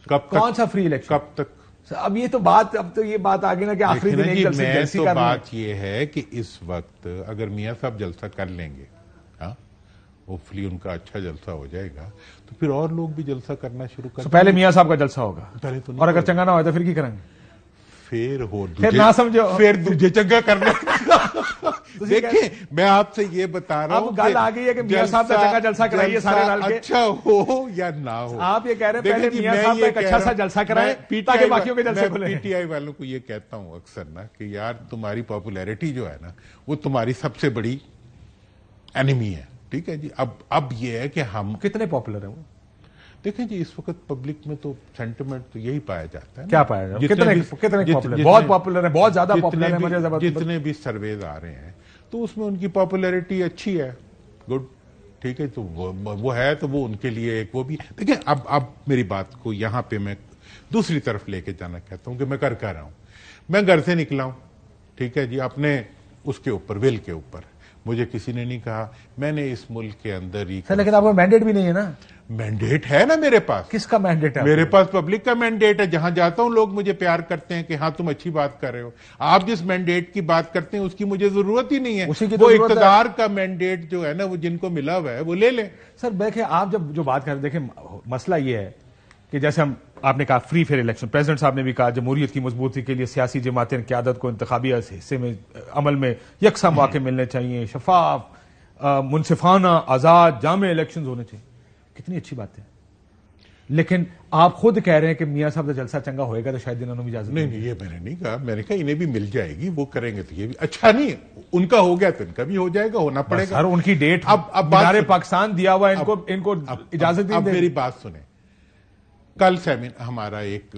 کب تک؟ کون سا فری الیکشن؟ کب تک؟ اب یہ تو بات آگے نا کہ آخری دن ایک جلسے میں تو کرنا. بات یہ ہے کہ اس وقت اگر میاں صاحب جلسہ کر لیں گے، ہاں ہوپ فلی ان کا اچھا جلسہ ہو جائے گا، تو پھر اور لوگ بھی جلسہ کرنا شروع کر. پہلے میاں صاحب کا جلسہ ہوگا، پہلے تو اور اگر چنگا نہ ہوئے تو پھر کی کریں گے؟ پھر نہ سمجھو، پھر دوجے چنگا کرنا. دیکھیں میں آپ سے یہ بتا رہا ہوں، اب گل آ گئی ہے کہ میاں صاحب کا چنگا جلسہ کرائیے سارے رل کے، اچھا ہو یا نہ ہو. آپ یہ کہہ رہے ہیں پہلے میاں صاحب کا ایک اچھا سا جلسہ کرائیں تاکہ باقیوں کے جلسے کھلیں. پی ٹی آئی والوں کو یہ کہتا ہوں اکثر نا کہ یار تمہاری پاپولیرٹی جو ہے نا وہ تمہاری سب سے بڑی اینیمی ہے. ٹھیک ہے جی. اب یہ ہے کہ ہم کتنے پاپولر ہیں وہ؟ دیکھیں جی اس وقت پبلک میں تو سینٹیمنٹ تو یہی پایا جاتا ہے. کیا پایا جاتا ہے؟ کتنے پاپولر؟ بہت پاپولر ہیں، بہت زیادہ پاپولر ہیں. جتنے بھی سرویز آ رہے ہیں تو اس میں ان کی پاپولیرٹی اچھی ہے، گڈ، ٹھیک ہے. تو وہ ہے تو وہ ان کے لیے ایک وہ بھی. دیکھیں اب میری بات کو یہاں پہ میں دوسری طرف لے کے جانا چاہتا ہوں کہ میں کر رہا ہوں. میں گھر سے نکلا ہوں، ٹھیک ہے جی، اپنے اس کے اوپر ویل کے اوپر. مجھے کسی نے نہیں کہا. میں نے اس ملک کے اندر ہی. لیکن آپ کو مینڈیٹ بھی نہیں ہے نا. مینڈیٹ ہے نا میرے پاس. کس کا مینڈیٹ ہے؟ میرے پاس پبلک کا مینڈیٹ ہے. جہاں جاتا ہوں لوگ مجھے پیار کرتے ہیں کہ ہاں تم اچھی بات کر رہے ہو. آپ جس مینڈیٹ کی بات کرتے ہیں اس کی مجھے ضرورت ہی نہیں ہے. وہ اقتدار کا مینڈیٹ جو ہے نا وہ جن کو ملا ہوا ہے وہ لے لیں. سر دیکھیں آپ جب جو بات کر رہے ہیں، دیکھیں مسئلہ یہ ہے کہ جیسے آپ نے کہا فری فیئر الیکشن، پریزیڈنٹ صاحب نے بھی کہا جمہوریت کی مضبوطی کے لیے سیاسی جماعتیں قیادت کو انتخابی حصے میں عمل میں یکساں مواقع ملنے چاہیے، شفاف، منصفانہ، آزاد، جامع الیکشنز ہونے چاہیے. کتنی اچھی بات ہے. لیکن آپ خود کہہ رہے ہیں کہ میاں صاحب کا جلسہ چنگا ہوئے گا تو شاید انہوں نے بھی اجازت نہیں. یہ میں نے نہیں کہا. میں نے کہا انہیں بھی مل جائے گی، وہ کریں گے تو یہ بھی اچھا نہیں ہے. ان کا ہو گیا تو ان کا بھی ہو جائے گا، ہونا پڑے گا. سر ان کی ڈیٹ اب مینار پاکستان دیا ہوا ہے، ان کو اجازت نہیں. اب میری بات سنیں. کل ہمارا ایک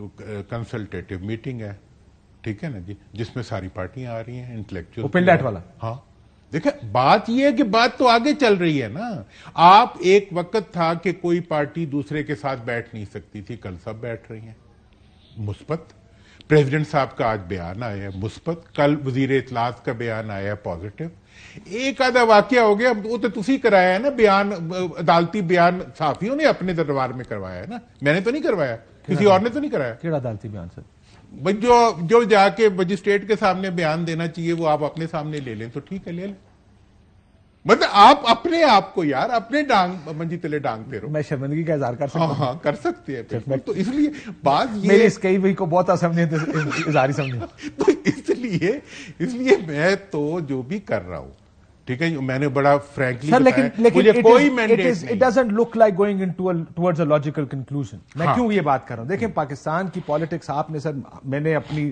کنسلٹیٹو میٹنگ ہے، ٹھیک ہے نا جی، جس میں ساری پارٹیاں آ رہی ہیں، انٹلیکچوئل. اوپن ڈیٹ والا. ہاں دیکھیں بات یہ ہے کہ بات تو آگے چل رہی ہے نا. آپ ایک وقت تھا کہ کوئی پارٹی دوسرے کے ساتھ بیٹھ نہیں سکتی تھی، کل سب بیٹھ رہی ہیں. مثبت. پریزیڈنٹ صاحب کا آج بیان آیا ہے مثبت. کل وزیر اطلاعات کا بیان آیا ہے پازیٹو. ایک آدھا واقعہ ہو گیا وہ تو تسی کرایا ہے نا، بیان عدالتی بیان صحافیوں نے اپنے دربار میں کروایا ہے نا، میں نے تو نہیں کروایا، کسی اور نے تو نہیں کرایا. کیڑا عدالتی بیان سر؟ جو جا کے مجسٹریٹ کے سامنے بیان دینا چاہیے وہ آپ اپنے سامنے لے لیں تو ٹھیک ہے، لے لیں. مطلب آپ اپنے آپ کو یار اپنے منجی تلے ڈانگ پھیرو. میں شرمندگی کا اظہار کر سکتا ہوں. ہاں کر سکتے ہیں. تو اس لیے بات یہ میری اس کئی وہی کو بہت سمجھے اظہاری سمجھے. تو اس لیے میں تو جو بھی کر رہا ہوں ٹھیک ہے میں نے بڑا فرینکلی مجھے کوئی mandate it doesn't look like going towards a logical conclusion. میں کیوں یہ بات کر رہا ہوں؟ دیکھیں پاکستان کی پالیٹکس آپ نے سر میں نے اپنی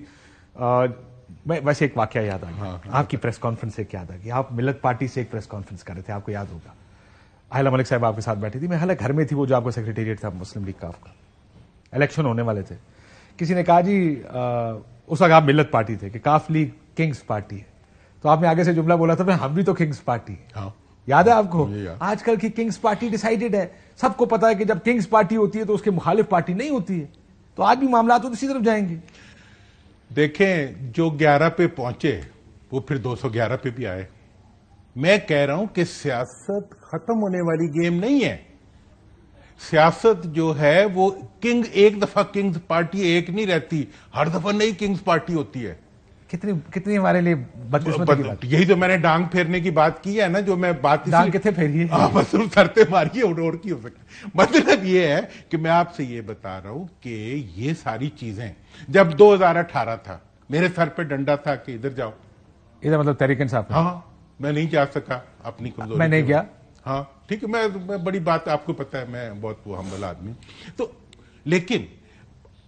ویسے ایک واقعہ یاد آ گیا. آپ کی پریس کانفرنس سے یاد آ گیا. آپ ملت پارٹی سے ایک پریس کانفرنس کر رہے تھے, آپ کو یاد ہوگا. حائلہ ملک صاحب آپ کے ساتھ بیٹھی تھی. میں حالانکہ گھر میں تھی, وہ جو آپ کا سیکریٹریٹ تھا مسلم لیگ کاف کا, الیکشن ہونے والے تھے. کسی نے کہا جی اس وقت آپ ملت پارٹی تھے کہ کاف لیگ کنگز پارٹی ہے, تو آپ نے آگے سے جملہ بولا تھا ہم بھی تو کنگز پارٹی ہے. یاد ہے آپ کو؟ آج کل کی کنگز پارٹی ڈیسائیڈڈ ہے, سب کو پتا ہے کہ جب کنگز پارٹی ہوتی ہے تو اس کے مخالف پارٹی نہیں ہوتی ہے. تو آج بھی معاملات اسی طرف جائیں گے. دیکھیں جو 11 پہ پہنچے وہ پھر 211 پہ بھی آئے. میں کہہ رہا ہوں کہ سیاست ختم ہونے والی گیم نہیں ہے. سیاست جو ہے وہ ایک دفعہ کنگز پارٹی ایک نہیں رہتی, ہر دفعہ نئی کنگز پارٹی ہوتی ہے. کتنی ہمارے لیے بدقسمتی کی بات. یہی تو میں نے ڈانگ پھیرنے کی بات کی ہے نا, جو میں بات ڈانگ کتنے پھیریے مطلب سرتے ماریے اور کی ہو سکتی. مطلب یہ ہے کہ میں آپ سے یہ بتا رہا ہوں کہ یہ ساری چیزیں جب 2018 تھا میرے سر پہ ڈنڈا تھا کہ ادھر جاؤ, ادھر مطلب تحریک انصاف. ہاں میں نہیں جا سکا اپنی کمزوری, میں نہیں گیا. ہاں ٹھیک ہے, میں بڑی بات آپ کو پتا ہے میں بہت وہ ہمبل آدمی. تو لیکن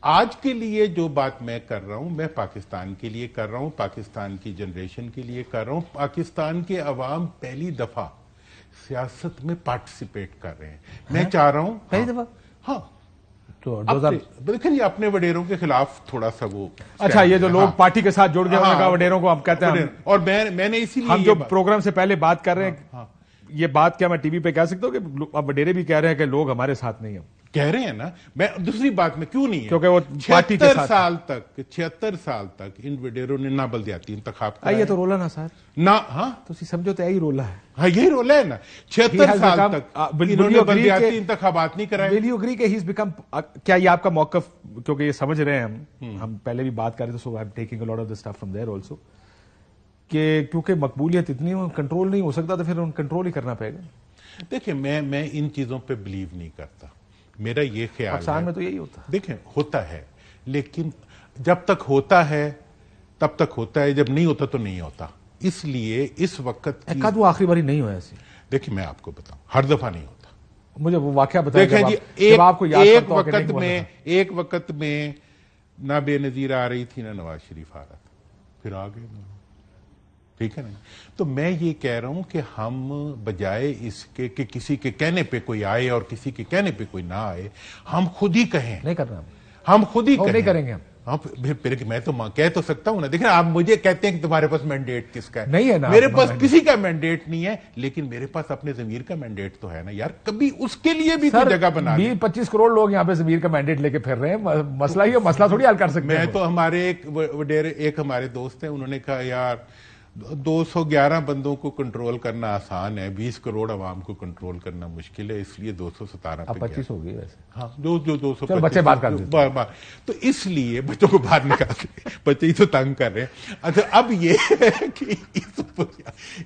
آج کے لیے جو بات میں کر رہا ہوں میں پاکستان کے لیے کر رہا ہوں, پاکستان کی جنریشن کے لیے کر رہا ہوں. پاکستان کے عوام پہلی دفعہ سیاست میں پارٹیسپیٹ کر رہے ہیں. میں چاہ رہا ہوں پہلی دفعہ. ہاں تو دیکھیں جی اپنے وڈیروں کے خلاف تھوڑا سا وہ اچھا یہ جو لوگ پارٹی کے ساتھ جڑ گئے انہوں نے کہا وڈیروں کو آپ کہتے ہیں. اور میں نے اسی لیے ہم جو پروگرام سے پہلے بات کر رہے ہیں یہ بات کیا میں ٹی وی پہ کہہ سکتا ہوں کہ اب وڈیرے بھی کہہ رہے ہیں کہ لوگ ہمارے ساتھ نہیں ہیں. کہہ رہے ہیں نا. میں دوسری بات میں کیوں نہیں ہے کیونکہ وہ پارٹی کے ساتھ 76 سال تک ان وڈیروں نے نہ بلدیاتی انتخاب کرایا. یہ تو رولا نا سر نہ. ہاں تو سمجھو تو یہی رولا ہے. ہاں یہی رولا ہے نا. 76 سال تک انہوں نے بلدیاتی انتخابات نہیں کرائے. ول یو اگری کہ ہی از بیکم, کیا یہ آپ کا موقف, کیونکہ یہ سمجھ رہے ہیں ہم پہلے بھی بات کر رہے تھے, so I am taking a lot of the stuff from there also, کہ کیونکہ مقبولیت اتنی کنٹرول نہیں ہو سکتا تو پھر کنٹرول ہی کرنا پڑے گا. دیکھیں میں ان چیزوں پہ بلیو نہیں کرتا. میرا یہ خیال پاکستان میں تو یہی ہوتا ہے. دیکھیں ہوتا ہے لیکن جب تک ہوتا ہے تب تک ہوتا ہے, جب نہیں ہوتا تو نہیں ہوتا. اس لیے اس وقت کد وہ آخری باری نہیں ہوا ایسی. دیکھیں میں آپ کو بتاؤں ہر دفعہ نہیں ہوتا. مجھے وہ واقعہ بتائیں. دیکھیں جی ایک وقت میں نہ بے نظیر آ رہی تھی نہ نواز شریف آ رہا تھا, پھر آ گئے. ٹھیک ہے نا. تو میں یہ کہہ رہا ہوں کہ ہم بجائے اس کے کہ کسی کے کہنے پہ کوئی آئے اور کسی کے کہنے پہ کوئی نہ آئے, ہم خود ہی کہیں. نہیں کرنا ہم خود ہی نہیں کریں گے. میں تو کہہ تو سکتا ہوں نا. دیکھیں آپ مجھے کہتے ہیں کہ تمہارے پاس مینڈیٹ کس کا ہے. نہیں ہے نا, میرے پاس کسی کا مینڈیٹ نہیں ہے, لیکن میرے پاس اپنے ضمیر کا مینڈیٹ تو ہے نا یار. کبھی اس کے لیے بھی کوئی جگہ بنا. 20-25 کروڑ لوگ یہاں پہ ضمیر کا مینڈیٹ لے کے پھر رہے ہیں. مسئلہ ہی مسئلہ تھوڑی حل کر سکتے ہیں. میں تو ہمارے ایک ہمارے دوست ہیں, انہوں نے کہا یار 211 بندوں کو کنٹرول کرنا آسان ہے, 20 کروڑ عوام کو کنٹرول کرنا مشکل ہے, اس لیے 217 پہ 25 ہو گئی ویسے. ہاں جو 225 بچے بات کر دیتے. تو اس لیے بچوں کو باہر نکال دیں, بچے ہی تو تنگ کر رہے ہیں. اچھا اب یہ ہے کہ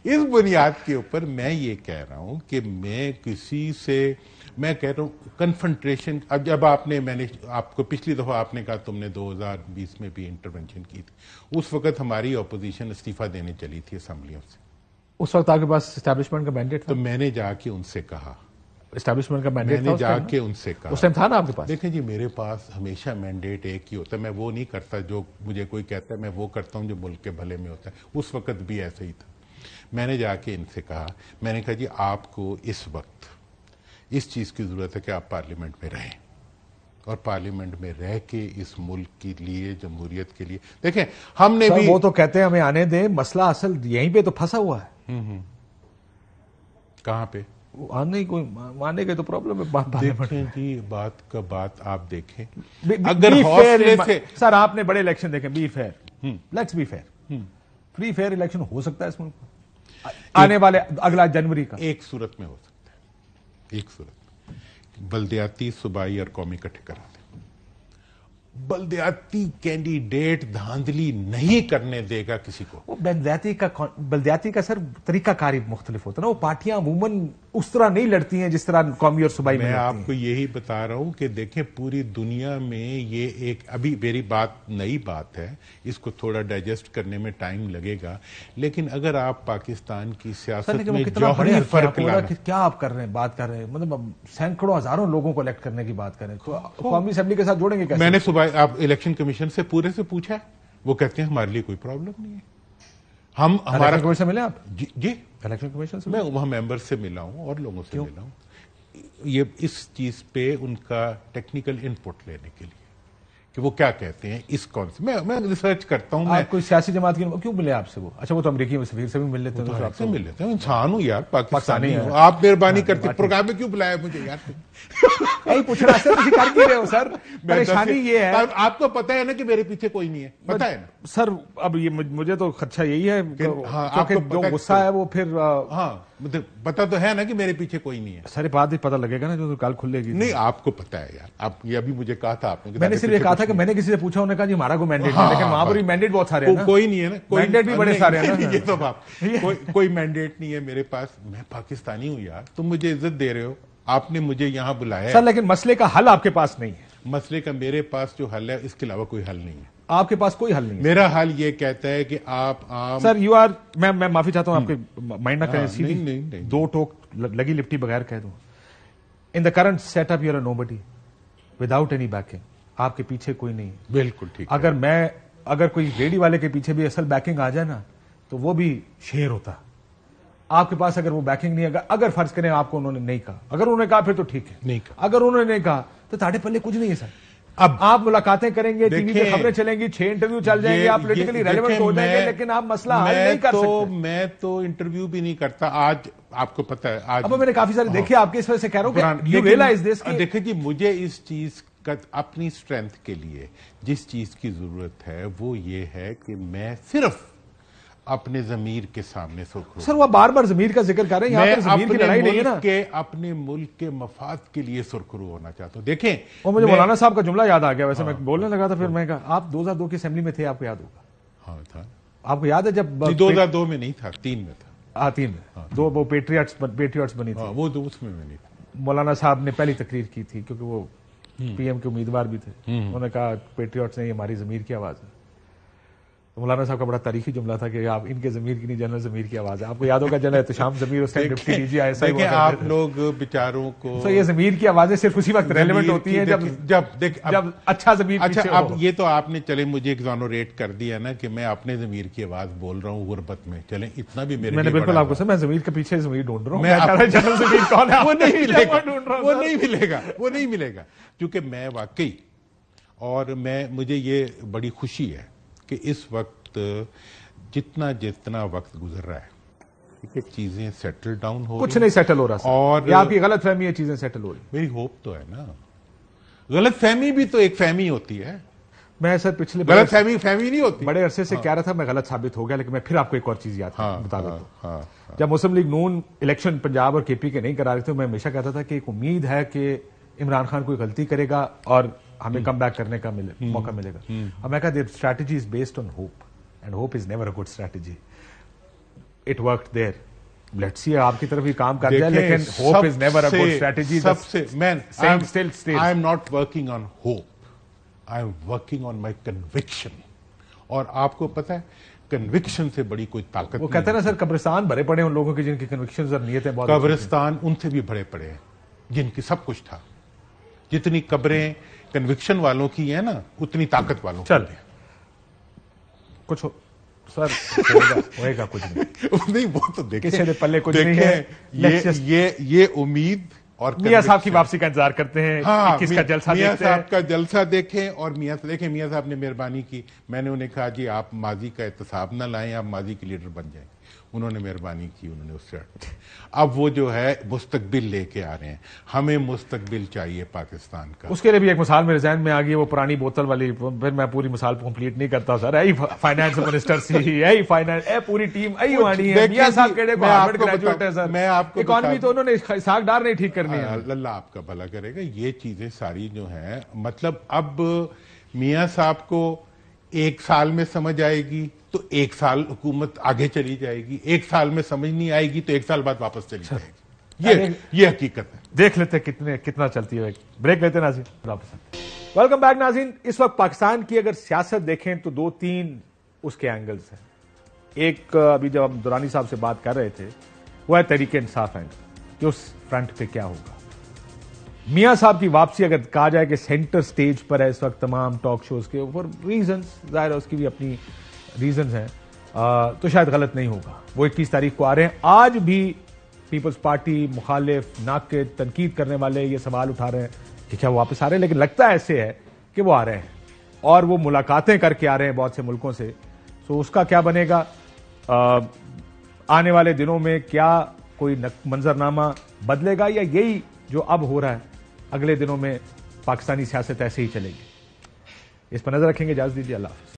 اس بنیاد کے اوپر میں یہ کہہ رہا ہوں کہ میں کسی سے میں کہہ رہا ہوں کنفرنٹریشن. اب جب میں نے آپ کو پچھلی دفعہ آپ نے کہا تم نے 2020 میں بھی انٹرونشن کی تھی, اس وقت ہماری اپوزیشن استعفیٰ دینے چلی تھی اسمبلیوں سے. اس وقت آپ کے پاس اسٹیبلشمنٹ کا مینڈیٹ تھا؟ تو میں نے جا کے ان سے کہا, اسٹیبلشمنٹ کا مینڈیٹ میں نے جا کے ان سے کہا. اس ٹائم تھا نا آپ کے پاس؟ دیکھیں جی میرے پاس ہمیشہ مینڈیٹ ایک ہی ہوتا ہے. میں وہ نہیں کرتا جو مجھے کوئی کہتا ہے, میں وہ کرتا ہوں جو ملک کے بھلے میں ہوتا ہے. اس وقت بھی ایسے ہی تھا. میں نے جا کے ان سے کہا, میں نے کہا جی آپ کو اس وقت اس چیز کی ضرورت ہے کہ آپ پارلیمنٹ میں رہیں, اور پارلیمنٹ میں رہ کے اس ملک کے لیے, جمہوریت کے لیے. دیکھیں ہم نے بھی وہ تو کہتے ہیں ہمیں آنے دیں, مسئلہ اصل یہیں پہ تو پھنسا ہوا ہے. کہاں پہ آنے کوئی ماننے کے تو پرابلم ہے. دیکھیں جی بات کا بات آپ دیکھیں, اگر حوصلے سے سر آپ نے بڑے الیکشن دیکھیں, be fair, let's be fair, free fair election ہو سکتا ہے اس ملک میں آنے والے اگلا جنوری کا. ایک صورت میں ہو سکتا ہے, ایک صورت بلدیاتی, صوبائی اور قومی اکٹھے کرا دیں. بلدیاتی کینڈیڈیٹ دھاندلی نہیں کرنے دے گا کسی کو. وہ بلدیاتی کا سر طریقہ کاری مختلف ہوتا ہے نا. وہ پارٹیاں عموماً اس طرح نہیں لڑتی ہیں جس طرح قومی اور صوبائی میں آپ کو یہی بتا رہا ہوں کہ دیکھیں پوری دنیا میں یہ ایک ابھی میری بات نئی بات ہے, اس کو تھوڑا ڈائجسٹ کرنے میں ٹائم لگے گا, لیکن اگر آپ پاکستان کی سیاست میں جوہری فرق لانا, کیا آپ کر رہے ہیں, بات کر رہے ہیں, مطلب سینکڑوں ہزاروں لوگوں کو الیکٹ کرنے کی بات کر رہے ہیں, تو قومی اسمبلی کے ساتھ جوڑیں گے کیسے؟ میں نے صبح آپ الیکشن کمیشن سے پورے سے پوچھا, وہ کہتے ہیں ہمارے لیے کوئی پرابلم نہیں ہے. ہم ہمارا کمیشن سے ملے آپ؟ جی الیکشن کمیشن سے میں وہاں ممبر سے ملا ہوں اور لوگوں سے ملا ہوں, یہ اس چیز پہ ان کا ٹیکنیکل ان پٹ لینے کے لیے کہ وہ کیا کہتے ہیں اس کون سے. میں ریسرچ کرتا ہوں. آپ کوئی سیاسی جماعت کی کیوں ملے آپ سے وہ؟ اچھا وہ تو امریکی سفیر سے بھی مل لیتے ہیں. آپ سے مل لیتے ہیں, انسان ہوں یار, پاکستانی ہوں. آپ مہربانی کرتے پروگرام میں کیوں بلایا مجھے یار؟ یہی پوچھنا سر, کر کیوں رہے ہو سر؟ پریشانی یہ ہے, آپ کو پتا ہے نا کہ میرے پیچھے کوئی نہیں ہے, پتا ہے نا سر. اب یہ مجھے تو خدشہ یہی ہے کیونکہ جو غصہ ہے وہ پھر ہاں پتا تو ہے نا کہ میرے پیچھے کوئی نہیں ہے. سر بات بھی پتا لگے گا نا جو کل کھلے گی. نہیں آپ کو پتا ہے یار, آپ یہ ابھی مجھے کہا تھا آپ نے, میں نے صرف یہ کہا تھا کہ میں نے کسی سے پوچھا, انہوں نے کہا جی ہمارا کوئی مینڈیٹ نہیں, لیکن وہاں پر مینڈیٹ بہت سارے ہیں. کوئی نہیں ہے نا, مینڈیٹ بھی بڑے سارے ہیں نا. یہ تو بات, کوئی مینڈیٹ نہیں ہے میرے پاس. میں پاکستانی ہوں یار, تم مجھے عزت دے رہے ہو, آپ نے مجھے یہاں بلایا سر, لیکن مسئلے کا حل آپ کے پاس نہیں ہے. مسئلے کا میرے پاس جو حل ہے اس کے علاوہ کوئی حل نہیں ہے. آپ کے پاس کوئی حل نہیں ہے. میرا حل یہ کہتا ہے کہ آپ سر یو آر, میں معافی چاہتا ہوں, آپ کے مائنڈ نہ کریں, سیدھی دو ٹوک لگی لپٹی بغیر کہہ دوں. In the current setup you are nobody without any backing. آپ کے پیچھے کوئی نہیں ہے. بالکل ٹھیک. اگر کوئی ریڈی والے کے پیچھے بھی اصل بیکنگ آ جائے نا تو وہ بھی شیر ہوتا. آپ کے پاس اگر وہ بیکنگ نہیں ہے, اگر فرض کریں آپ کو انہوں نے نہیں کہا, اگر انہوں نے کہا پھر تو ٹھیک ہے, نہیں کہا, اگر انہوں نے نہیں کہا تو تاڑے پلے کچھ نہیں ہے سر. اب آپ ملاقاتیں کریں گے, ٹی وی پہ خبریں چلیں گی, 6 انٹرویو چل جائیں گے, آپ پولیٹیکلی ریلیونٹ ہو جائیں گے, لیکن آپ مسئلہ حل نہیں کر سکتے. میں تو انٹرویو بھی نہیں کرتا. آج آپ کو پتا ہے, آج اب میں نے کافی سارے دیکھے آپ کے, اس وجہ سے کہہ رہا ہوں کہ یو ریئلائز دس. دیکھیں جی, مجھے اس چیز کا اپنی اسٹرینتھ کے لیے جس چیز کی ضرورت ہے وہ یہ ہے کہ میں صرف اپنے ضمیر کے سامنے سرخرو. سر وہ بار بار ضمیر کا ذکر کر رہے ہیں, یہاں پر ضمیر کی لڑائی نہیں ہے نا. اپنے ملک کے مفاد کے لیے سرخرو ہونا چاہتا ہوں. دیکھیں وہ مجھے مولانا صاحب کا جملہ یاد آ گیا, ویسے میں بولنے لگا تھا, پھر میں کہا آپ 2002 کی اسمبلی میں تھے, آپ کو یاد ہوگا. ہاں تھا. آپ کو یاد ہے جب 2002 میں نہیں تھا, 3 میں تھا. 3 میں دو وہ پیٹریاٹس بنی تھی, وہ تو اس میں نہیں تھا. مولانا صاحب نے پہلی تقریر کی تھی کیونکہ وہ پی ایم کے امیدوار بھی تھے. انہوں نے کہا پیٹریاٹس نے ہماری ضمیر کی آواز ہے. مولانا صاحب کا بڑا تاریخی جملہ تھا کہ آپ ان کے ضمیر کی نہیں, جنرل ضمیر کی آواز ہے. آپ کو یاد ہوگا جنرل احتشام ضمیر اس time deputy D G I S I. دیکھیں آپ لوگ بیچاروں کو, تو یہ ضمیر کی آوازیں صرف اسی وقت ریلیونٹ ہوتی ہیں جب اچھا ضمیر. اچھا اب یہ تو آپ نے چلے مجھے ایگزونوریٹ کر دیا نا کہ میں اپنے ضمیر کی آواز بول رہا ہوں غربت میں. چلیں اتنا بھی میرے, میں نے بالکل آپ کو سر, میں ضمیر کے پیچھے ضمیر ڈھونڈ رہا ہوں. میں جنرل ضمیر کون ہے وہ نہیں ملے گا, وہ نہیں ملے گا, وہ نہیں ملے گا. کیونکہ میں واقعی, اور مجھے یہ بڑی خوشی ہے کہ اس وقت جتنا وقت گزر رہا ہے, ٹھیک ہے, چیزیں سیٹل ڈاؤن ہو, کچھ نہیں سیٹل ہو رہا سر, اور آپ کی غلط فہمی ہے, چیزیں سیٹل ہو رہی. میری ہوپ تو ہے نا, غلط فہمی بھی تو ایک فہمی ہوتی ہے. میں سر پچھلے غلط فہمی نہیں ہوتی. بڑے عرصے سے کہہ رہا تھا, میں غلط ثابت ہو گیا, لیکن میں پھر آپ کو ایک اور چیز یاد بتا دیتا ہوں. جب مسلم لیگ نون الیکشن پنجاب اور کے پی کے نہیں کرا رہے تھے, میں ہمیشہ کہتا تھا کہ ایک امید ہے کہ عمران خان کوئی غلطی کرے گا اور ہمیں کم بیک کرنے کا موقع ملے گا. اور میں کہا strategy is based on hope, and hope is never a good strategy. It worked there. Let's see آپ کی طرف ہی کام کر جائے, لیکن hope is never a good strategy. سب سے I am not working on hope, I am working on my conviction. اور آپ کو پتا ہے کنوکشن سے بڑی کوئی طاقت. وہ کہتے ہیں نا سر, قبرستان بھرے پڑے ان لوگوں کے جن کی کنوکشنز اور نیتیں بہت. قبرستان ان سے بھی بھرے پڑے ہیں جن کی سب کچھ تھا. جتنی قبریں کنوکشن والوں کی ہیں نا, اتنی طاقت والوں کی. چل کچھ سر ہوئے گا, کچھ نہیں. وہ تو دیکھیں, کسی پلے کچھ نہیں ہے. یہ امید اور میاں صاحب کی واپسی کا انتظار کرتے ہیں. کس کا جلسہ میاں صاحب کا جلسہ دیکھیں, اور میاں صاحب نے مہربانی کی. میں نے انہیں کہا جی آپ ماضی کا احتساب نہ لائیں, آپ ماضی کے لیڈر بن جائیں. انہوں نے مہربانی کی, انہوں نے اس سے اب وہ جو ہے مستقبل لے کے آ رہے ہیں. ہمیں مستقبل چاہیے پاکستان کا. اس کے لیے بھی ایک مثال میرے ذہن میں آ گئی, وہ پرانی بوتل والی. پھر میں پوری مثال کمپلیٹ نہیں کرتا سر. اے فائنانس منسٹر سی, اے فائنانس, اے پوری ٹیم اے وانی ہے. میاں صاحب کہڑے کو ہارورڈ گریجویٹ ہے سر. میں آپ کو اکانومی تو انہوں نے اسحاق ڈار نہیں ٹھیک کرنی ہے. اللہ آپ کا بھلا کرے گا. یہ چیزیں ساری جو ہیں, مطلب اب میاں صاحب کو 1 سال میں سمجھ آئے گی تو 1 سال حکومت آگے چلی جائے گی, 1 سال میں سمجھ نہیں آئے گی تو 1 سال بعد واپس چلی جائے گی. یہ حقیقت ہے. دیکھ لیتے کتنا چلتی ہے. بریک لیتے ناظرین. ویلکم بیک ناظرین. اس وقت پاکستان کی اگر سیاست دیکھیں تو 2-3 اس کے اینگلز ہیں. ایک ابھی جب ہم درانی صاحب سے بات کر رہے تھے وہ ہے تحریک انصاف اینگل کہ اس فرنٹ پہ کیا ہوگا. میاں صاحب کی واپسی اگر کہا جائے کہ سینٹر سٹیج پر ہے اس وقت تمام ٹاک شوز کے اوپر, ریزنز ظاہر ہے اس کی بھی اپنی ریزنز ہیں, تو شاید غلط نہیں ہوگا. وہ 21 تاریخ کو آ رہے ہیں. آج بھی پیپلز پارٹی مخالف ناقد تنقید کرنے والے یہ سوال اٹھا رہے ہیں کہ کیا وہ واپس آ رہے ہیں, لیکن لگتا ایسے ہے کہ وہ آ رہے ہیں اور وہ ملاقاتیں کر کے آ رہے ہیں بہت سے ملکوں سے. سو اس کا کیا بنے گا آنے والے دنوں میں, کیا کوئی منظرنامہ بدلے گا یا یہی جو اب ہو رہا ہے اگلے دنوں میں پاکستانی سیاست ایسے ہی چلے گی؟ اس پر نظر رکھیں گے. اجازت دیجیے. اللہ حافظ.